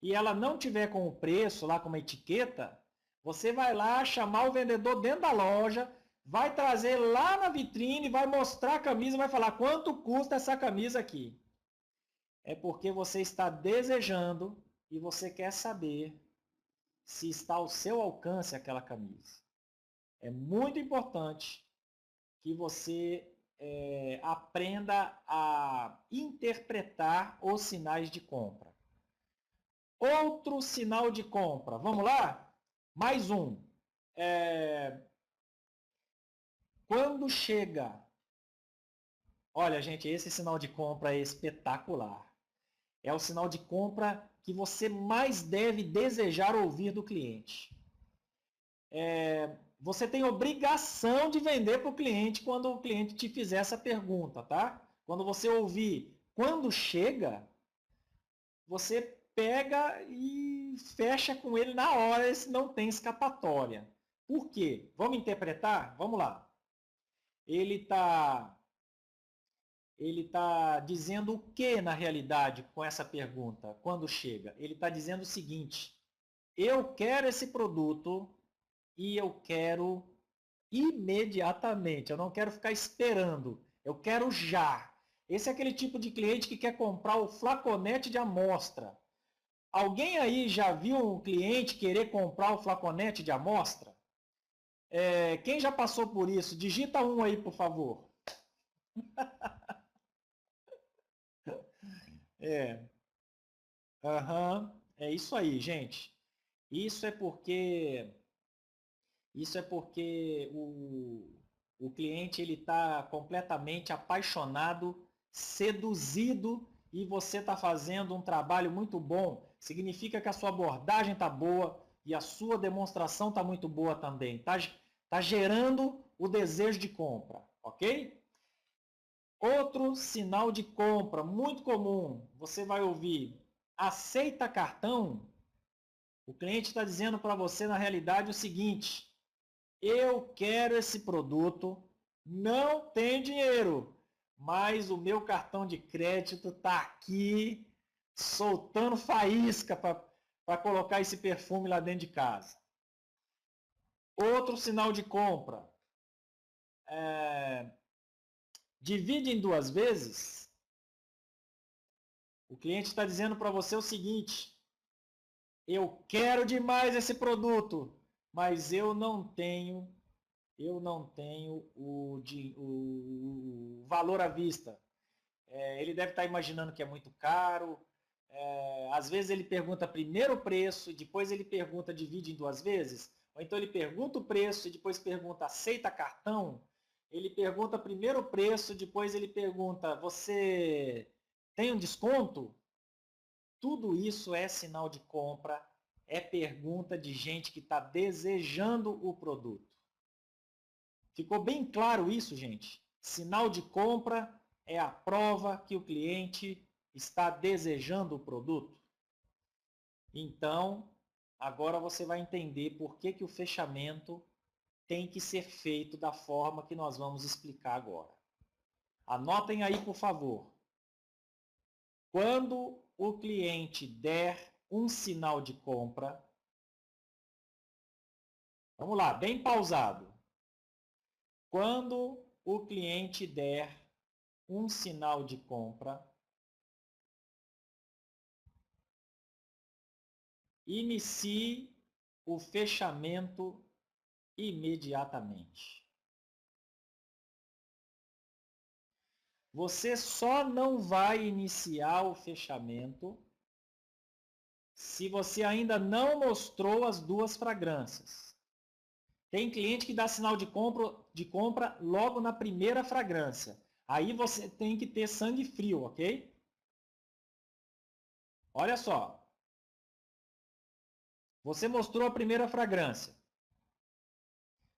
e ela não tiver com o preço lá com uma etiqueta, você vai lá chamar o vendedor dentro da loja, vai trazer lá na vitrine, vai mostrar a camisa e vai falar quanto custa essa camisa aqui. É porque você está desejando e você quer saber se está ao seu alcance aquela camisa. É muito importante que você aprenda a interpretar os sinais de compra. Outro sinal de compra. Vamos lá? Mais um. Quando chega... Olha, gente, esse sinal de compra é espetacular. É o sinal de compra que você mais deve desejar ouvir do cliente. Você tem obrigação de vender para o cliente quando o cliente te fizer essa pergunta, tá? Quando você ouvir quando chega, você pega e fecha com ele na hora, se não tem escapatória. Por quê? Vamos interpretar? Vamos lá. Ele está dizendo o que na realidade com essa pergunta, quando chega? Ele está dizendo o seguinte, eu quero esse produto e eu quero imediatamente, eu não quero ficar esperando, eu quero já. Esse é aquele tipo de cliente que quer comprar o flaconete de amostra. Alguém aí já viu um cliente querer comprar o flaconete de amostra? Quem já passou por isso? Digita um aí, por favor. É isso aí, gente. Isso é porque o cliente ele está completamente apaixonado, seduzido e você está fazendo um trabalho muito bom. Significa que a sua abordagem está boa e a sua demonstração está muito boa também. Tá gerando o desejo de compra, ok? Outro sinal de compra muito comum, você vai ouvir, aceita cartão? O cliente está dizendo para você, na realidade, o seguinte, eu quero esse produto, não tem dinheiro, mas o meu cartão de crédito está aqui soltando faísca para colocar esse perfume lá dentro de casa. Outro sinal de compra, divide em 2 vezes. O cliente está dizendo para você o seguinte, eu quero demais esse produto, mas eu não tenho o valor à vista. Ele deve estar imaginando que é muito caro. Às vezes ele pergunta primeiro o preço, depois ele pergunta divide em 2 vezes. Ou então ele pergunta o preço e depois pergunta aceita cartão. Ele pergunta primeiro o preço, depois ele pergunta você tem um desconto? Tudo isso é sinal de compra, é pergunta de gente que está desejando o produto. Ficou bem claro isso, gente? Sinal de compra é a prova que o cliente está desejando o produto. Então, agora você vai entender por que o fechamento tem que ser feito da forma que nós vamos explicar agora. Anotem aí, por favor. Quando o cliente der um sinal de compra, vamos lá, bem pausado. Quando o cliente der um sinal de compra, inicie o fechamento imediatamente. Você só não vai iniciar o fechamento se você ainda não mostrou as 2 fragrâncias. Tem cliente que dá sinal de compra logo na primeira fragrância. Aí você tem que ter sangue frio, ok? Olha só. Você mostrou a primeira fragrância.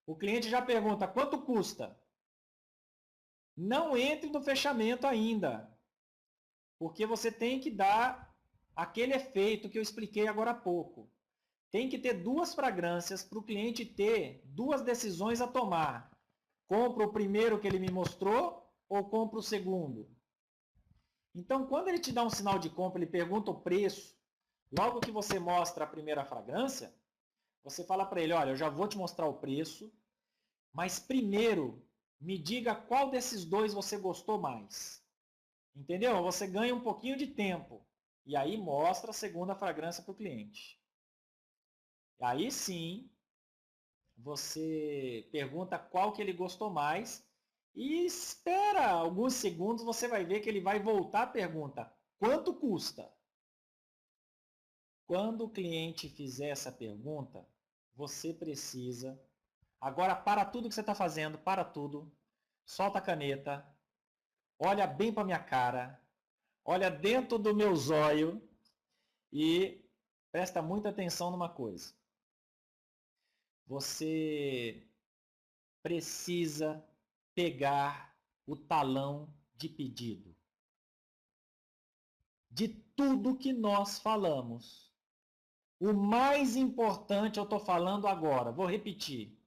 O cliente já pergunta, quanto custa? Não entre no fechamento ainda, porque você tem que dar aquele efeito que eu expliquei agora há pouco. Tem que ter duas fragrâncias para o cliente ter duas decisões a tomar. Compro o primeiro que ele me mostrou ou compro o segundo? Então, quando ele te dá um sinal de compra, ele pergunta o preço, logo que você mostra a primeira fragrância, você fala para ele, olha, eu já vou te mostrar o preço, mas primeiro me diga qual desses dois você gostou mais. Entendeu? Você ganha um pouquinho de tempo. E aí mostra a segunda fragrância para o cliente. Aí sim, você pergunta qual que ele gostou mais e espera alguns segundos, você vai ver que ele vai voltar a pergunta, quanto custa? Quando o cliente fizer essa pergunta, você precisa, agora para tudo que você está fazendo, para tudo, solta a caneta, olha bem para minha cara, olha dentro do meu zóio e presta muita atenção numa coisa. Você precisa pegar o talão de pedido. De tudo que nós falamos. O mais importante eu estou falando agora, vou repetir.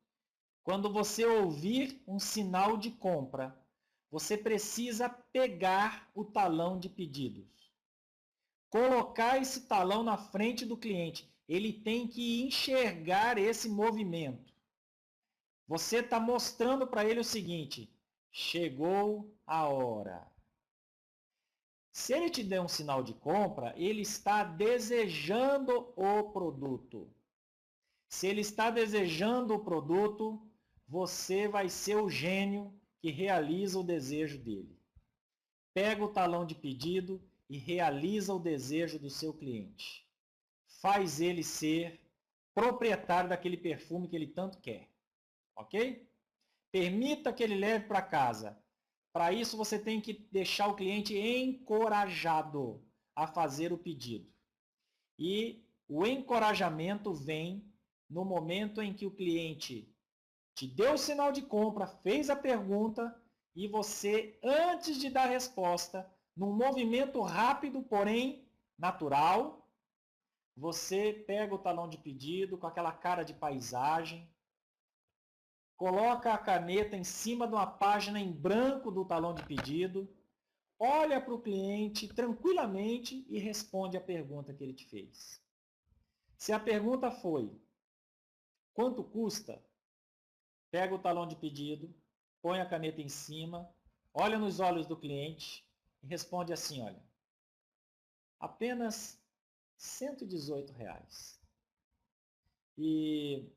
Quando você ouvir um sinal de compra, você precisa pegar o talão de pedidos. Colocar esse talão na frente do cliente. Ele tem que enxergar esse movimento. Você está mostrando para ele o seguinte, chegou a hora. Se ele te der um sinal de compra, ele está desejando o produto. Se ele está desejando o produto, você vai ser o gênio que realiza o desejo dele. Pega o talão de pedido e realiza o desejo do seu cliente. Faz ele ser proprietário daquele perfume que ele tanto quer. Ok? Permita que ele leve para casa. Para isso, você tem que deixar o cliente encorajado a fazer o pedido. E o encorajamento vem no momento em que o cliente te deu o sinal de compra, fez a pergunta e você, antes de dar a resposta, num movimento rápido, porém natural, você pega o talão de pedido com aquela cara de paisagem, coloca a caneta em cima de uma página em branco do talão de pedido, olha para o cliente tranquilamente e responde a pergunta que ele te fez. Se a pergunta foi, quanto custa? Pega o talão de pedido, põe a caneta em cima, olha nos olhos do cliente e responde assim, olha, apenas R$118. E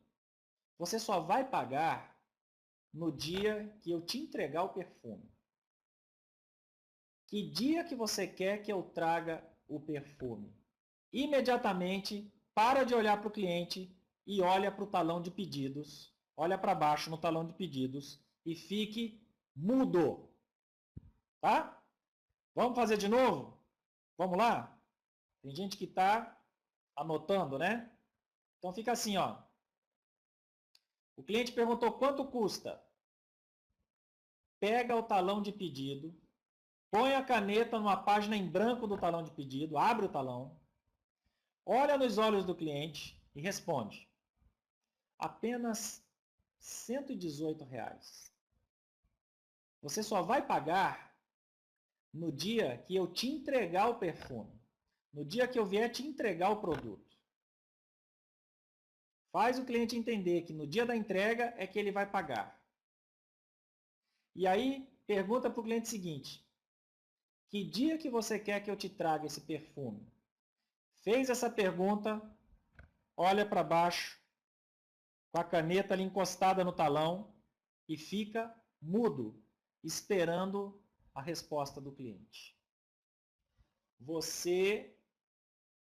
você só vai pagar no dia que eu te entregar o perfume. Que dia que você quer que eu traga o perfume? Imediatamente, para de olhar para o cliente e olha para o talão de pedidos. Olha para baixo no talão de pedidos e fique mudo. Tá? Vamos fazer de novo? Vamos lá? Tem gente que está anotando, né? Então fica assim, ó. O cliente perguntou quanto custa. Pega o talão de pedido, põe a caneta numa página em branco do talão de pedido, abre o talão, olha nos olhos do cliente e responde. Apenas R$118. Você só vai pagar no dia que eu te entregar o perfume. No dia que eu vier te entregar o produto. Faz o cliente entender que no dia da entrega é que ele vai pagar. E aí, pergunta para o cliente o seguinte. Que dia que você quer que eu te traga esse perfume? Fez essa pergunta, olha para baixo, com a caneta ali encostada no talão e fica mudo, esperando a resposta do cliente. Você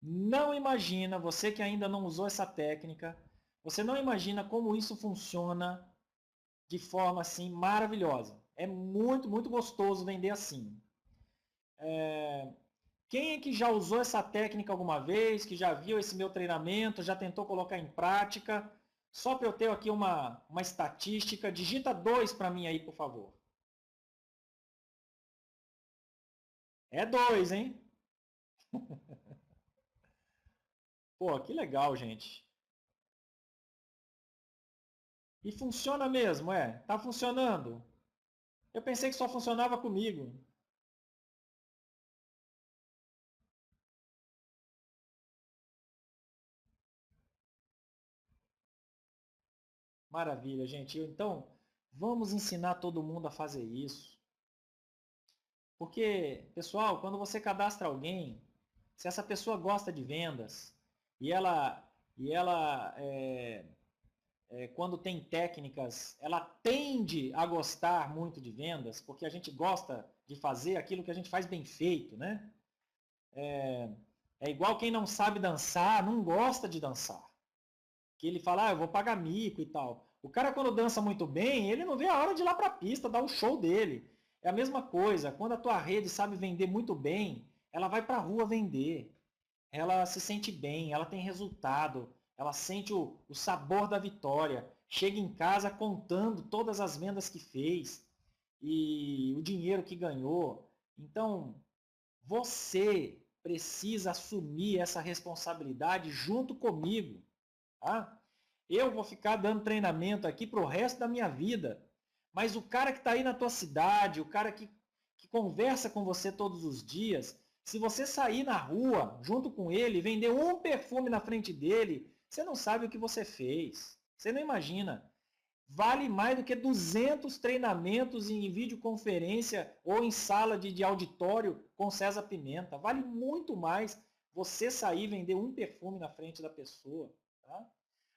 não imagina, você que ainda não usou essa técnica, você não imagina como isso funciona de forma assim maravilhosa. É muito, muito gostoso vender assim. Quem é que já usou essa técnica alguma vez, que já viu esse meu treinamento, já tentou colocar em prática? Só para eu ter aqui uma estatística, digita 2 para mim aí, por favor. É 2, hein? Pô, que legal, gente. E funciona mesmo, é? Tá funcionando? Eu pensei que só funcionava comigo. Maravilha, gente. Então, vamos ensinar todo mundo a fazer isso. Porque, pessoal, quando você cadastra alguém, se essa pessoa gosta de vendas e ela quando tem técnicas, ela tende a gostar muito de vendas, porque a gente gosta de fazer aquilo que a gente faz bem feito, né? É igual quem não sabe dançar, não gosta de dançar. Que ele fala, eu vou pagar mico e tal. O cara, quando dança muito bem, ele não vê a hora de ir lá para a pista, dar o show dele. É a mesma coisa, quando a tua rede sabe vender muito bem, ela vai para a rua vender. Ela se sente bem, ela tem resultado, ela sente o sabor da vitória. Chega em casa contando todas as vendas que fez e o dinheiro que ganhou. Então, você precisa assumir essa responsabilidade junto comigo. Tá? Eu vou ficar dando treinamento aqui para o resto da minha vida. Mas o cara que está aí na tua cidade, o cara que conversa com você todos os dias, se você sair na rua junto com ele, vender um perfume na frente dele, você não sabe o que você fez. Você não imagina. Vale mais do que 200 treinamentos em videoconferência ou em sala de auditório com César Pimenta. Vale muito mais você sair e vender um perfume na frente da pessoa. Tá?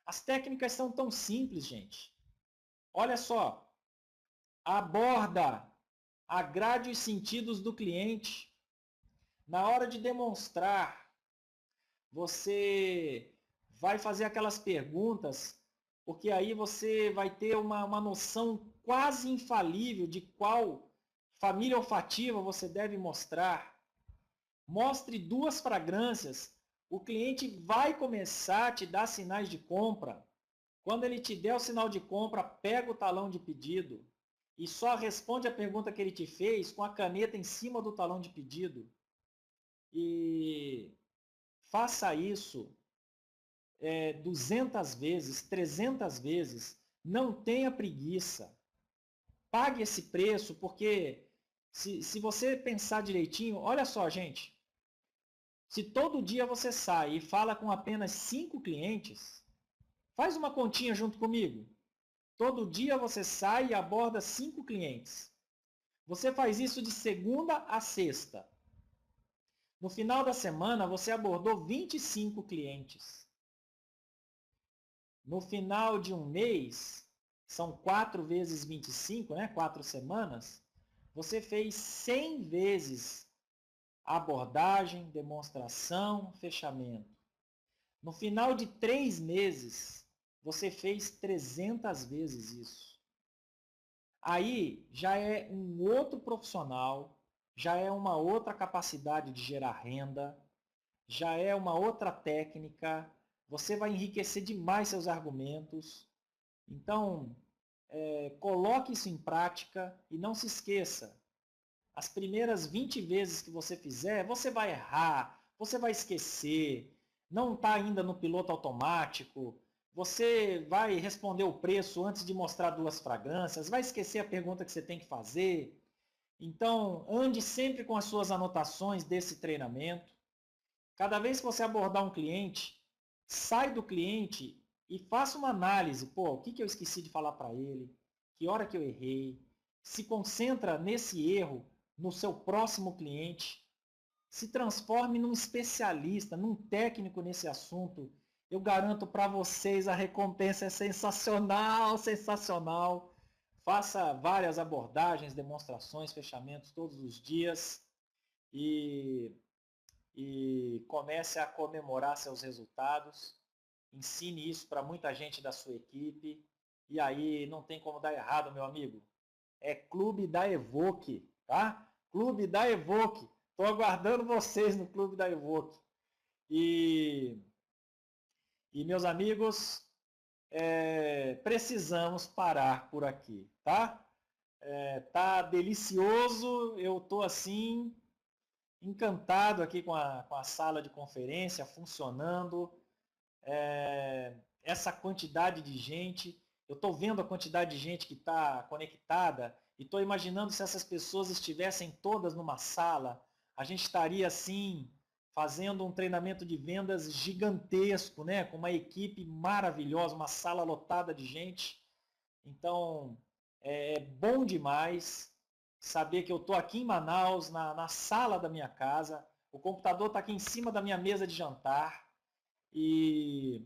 As técnicas são tão simples, gente. Olha só, aborda, agrade os sentidos do cliente. Na hora de demonstrar, você vai fazer aquelas perguntas, porque aí você vai ter uma noção quase infalível de qual família olfativa você deve mostrar. Mostre 2 fragrâncias. O cliente vai começar a te dar sinais de compra. Quando ele te der o sinal de compra, pega o talão de pedido e só responde a pergunta que ele te fez com a caneta em cima do talão de pedido. E faça isso 200 vezes, 300 vezes. Não tenha preguiça. Pague esse preço, porque se você pensar direitinho, olha só, gente. Se todo dia você sai e fala com apenas 5 clientes, faz uma continha junto comigo. Todo dia você sai e aborda 5 clientes. Você faz isso de segunda a sexta. No final da semana, você abordou 25 clientes. No final de um mês, são 4 vezes 25, né? 4 semanas, você fez 100 vezes abordagem, demonstração, fechamento. No final de 3 meses, você fez 300 vezes isso. Aí já é um outro profissional, já é uma outra capacidade de gerar renda, já é uma outra técnica, você vai enriquecer demais seus argumentos. Então, coloque isso em prática e não se esqueça, as primeiras 20 vezes que você fizer, você vai errar, você vai esquecer, não está ainda no piloto automático, você vai responder o preço antes de mostrar 2 fragrâncias, vai esquecer a pergunta que você tem que fazer. Então, ande sempre com as suas anotações desse treinamento. Cada vez que você abordar um cliente, sai do cliente e faça uma análise. Pô, o que eu esqueci de falar para ele? Que hora que eu errei? Se concentra nesse erro no seu próximo cliente. Se transforme num especialista, num técnico nesse assunto. Eu garanto para vocês, a recompensa é sensacional, sensacional. Faça várias abordagens, demonstrações, fechamentos todos os dias e comece a comemorar seus resultados. Ensine isso para muita gente da sua equipe. E aí não tem como dar errado, meu amigo. É Clube da Evoque, tá? Clube da Evoque. Estou aguardando vocês no Clube da Evoque. E meus amigos, precisamos parar por aqui, tá? Tá delicioso, eu tô assim encantado aqui com a sala de conferência funcionando, essa quantidade de gente, eu estou vendo a quantidade de gente que está conectada e estou imaginando se essas pessoas estivessem todas numa sala, a gente estaria assim fazendo um treinamento de vendas gigantesco, né? Com uma equipe maravilhosa, uma sala lotada de gente. Então, é bom demais saber que eu estou aqui em Manaus, na sala da minha casa, o computador está aqui em cima da minha mesa de jantar e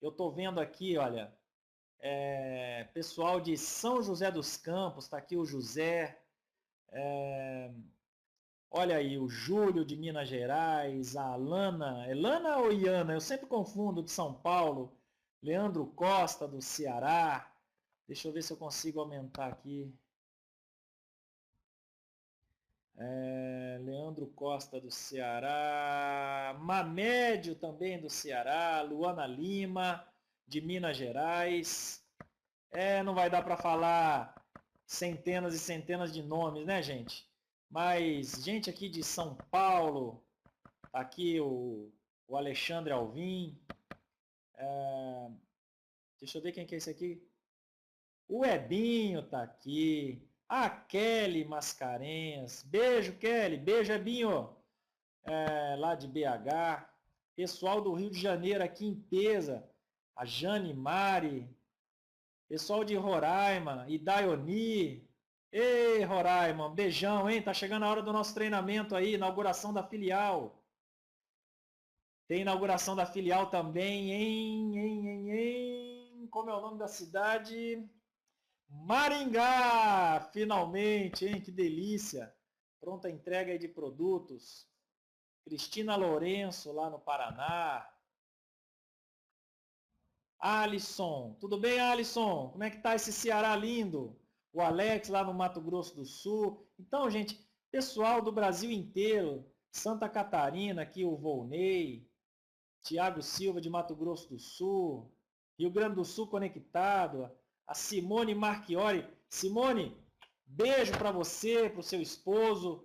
eu estou vendo aqui, olha, pessoal de São José dos Campos, está aqui o José, olha aí, o Júlio de Minas Gerais, a Alana, é Lana ou Iana? Eu sempre confundo, de São Paulo, Leandro Costa do Ceará, deixa eu ver se eu consigo aumentar aqui. Leandro Costa do Ceará, Mamédio também do Ceará, Luana Lima de Minas Gerais. Não vai dar para falar centenas e centenas de nomes, né, gente? Mas gente aqui de São Paulo, tá aqui o Alexandre Alvim. Deixa eu ver quem que é esse aqui. O Ebinho tá aqui. A Kelly Mascarenhas. Beijo, Kelly. Beijo, Ebinho. Lá de BH. Pessoal do Rio de Janeiro aqui em Pesa. A Jane Mari. Pessoal de Roraima. Idaioni. Ei, Roraima. Beijão, hein? Tá chegando a hora do nosso treinamento aí. Inauguração da filial. Tem inauguração da filial também em... Como é o nome da cidade? Maringá, finalmente, hein? Que delícia. Pronta entrega aí de produtos. Cristina Lourenço, lá no Paraná. Alisson, tudo bem, Alisson? Como é que tá esse Ceará lindo? O Alex, lá no Mato Grosso do Sul. Então, gente, pessoal do Brasil inteiro, Santa Catarina, aqui o Volney, Tiago Silva, de Mato Grosso do Sul, Rio Grande do Sul conectado, a Simone Marchiori. Simone, beijo para você, para o seu esposo,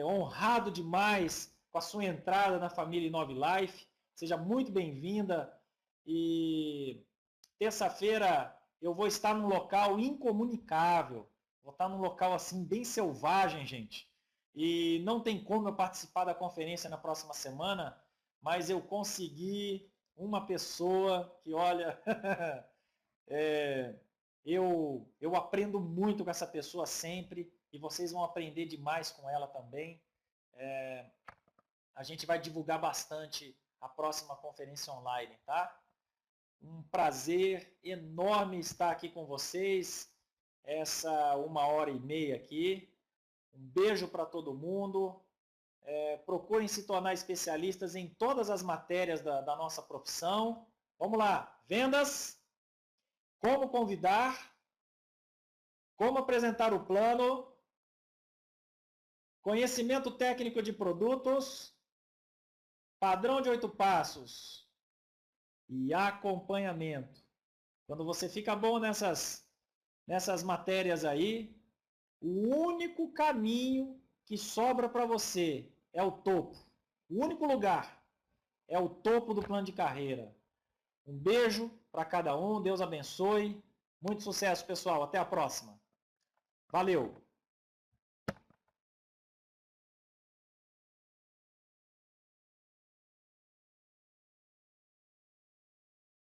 honrado demais com a sua entrada na família Inove Life, seja muito bem-vinda e terça-feira eu vou estar num local incomunicável, vou estar num local assim bem selvagem, gente, e não tem como eu participar da conferência na próxima semana, mas eu consegui uma pessoa que, olha, eu aprendo muito com essa pessoa sempre e vocês vão aprender demais com ela também. A gente vai divulgar bastante a próxima conferência online, tá? Um prazer enorme estar aqui com vocês, essa 1h30 aqui. Um beijo para todo mundo. Procurem se tornar especialistas em todas as matérias da nossa profissão. Vamos lá, vendas, como convidar, como apresentar o plano, conhecimento técnico de produtos, padrão de 8 passos e acompanhamento. Quando você fica bom nessas matérias aí, o único caminho que sobra para você é o topo. O único lugar é o topo do plano de carreira. Um beijo para cada um, Deus abençoe. Muito sucesso, pessoal. Até a próxima. Valeu!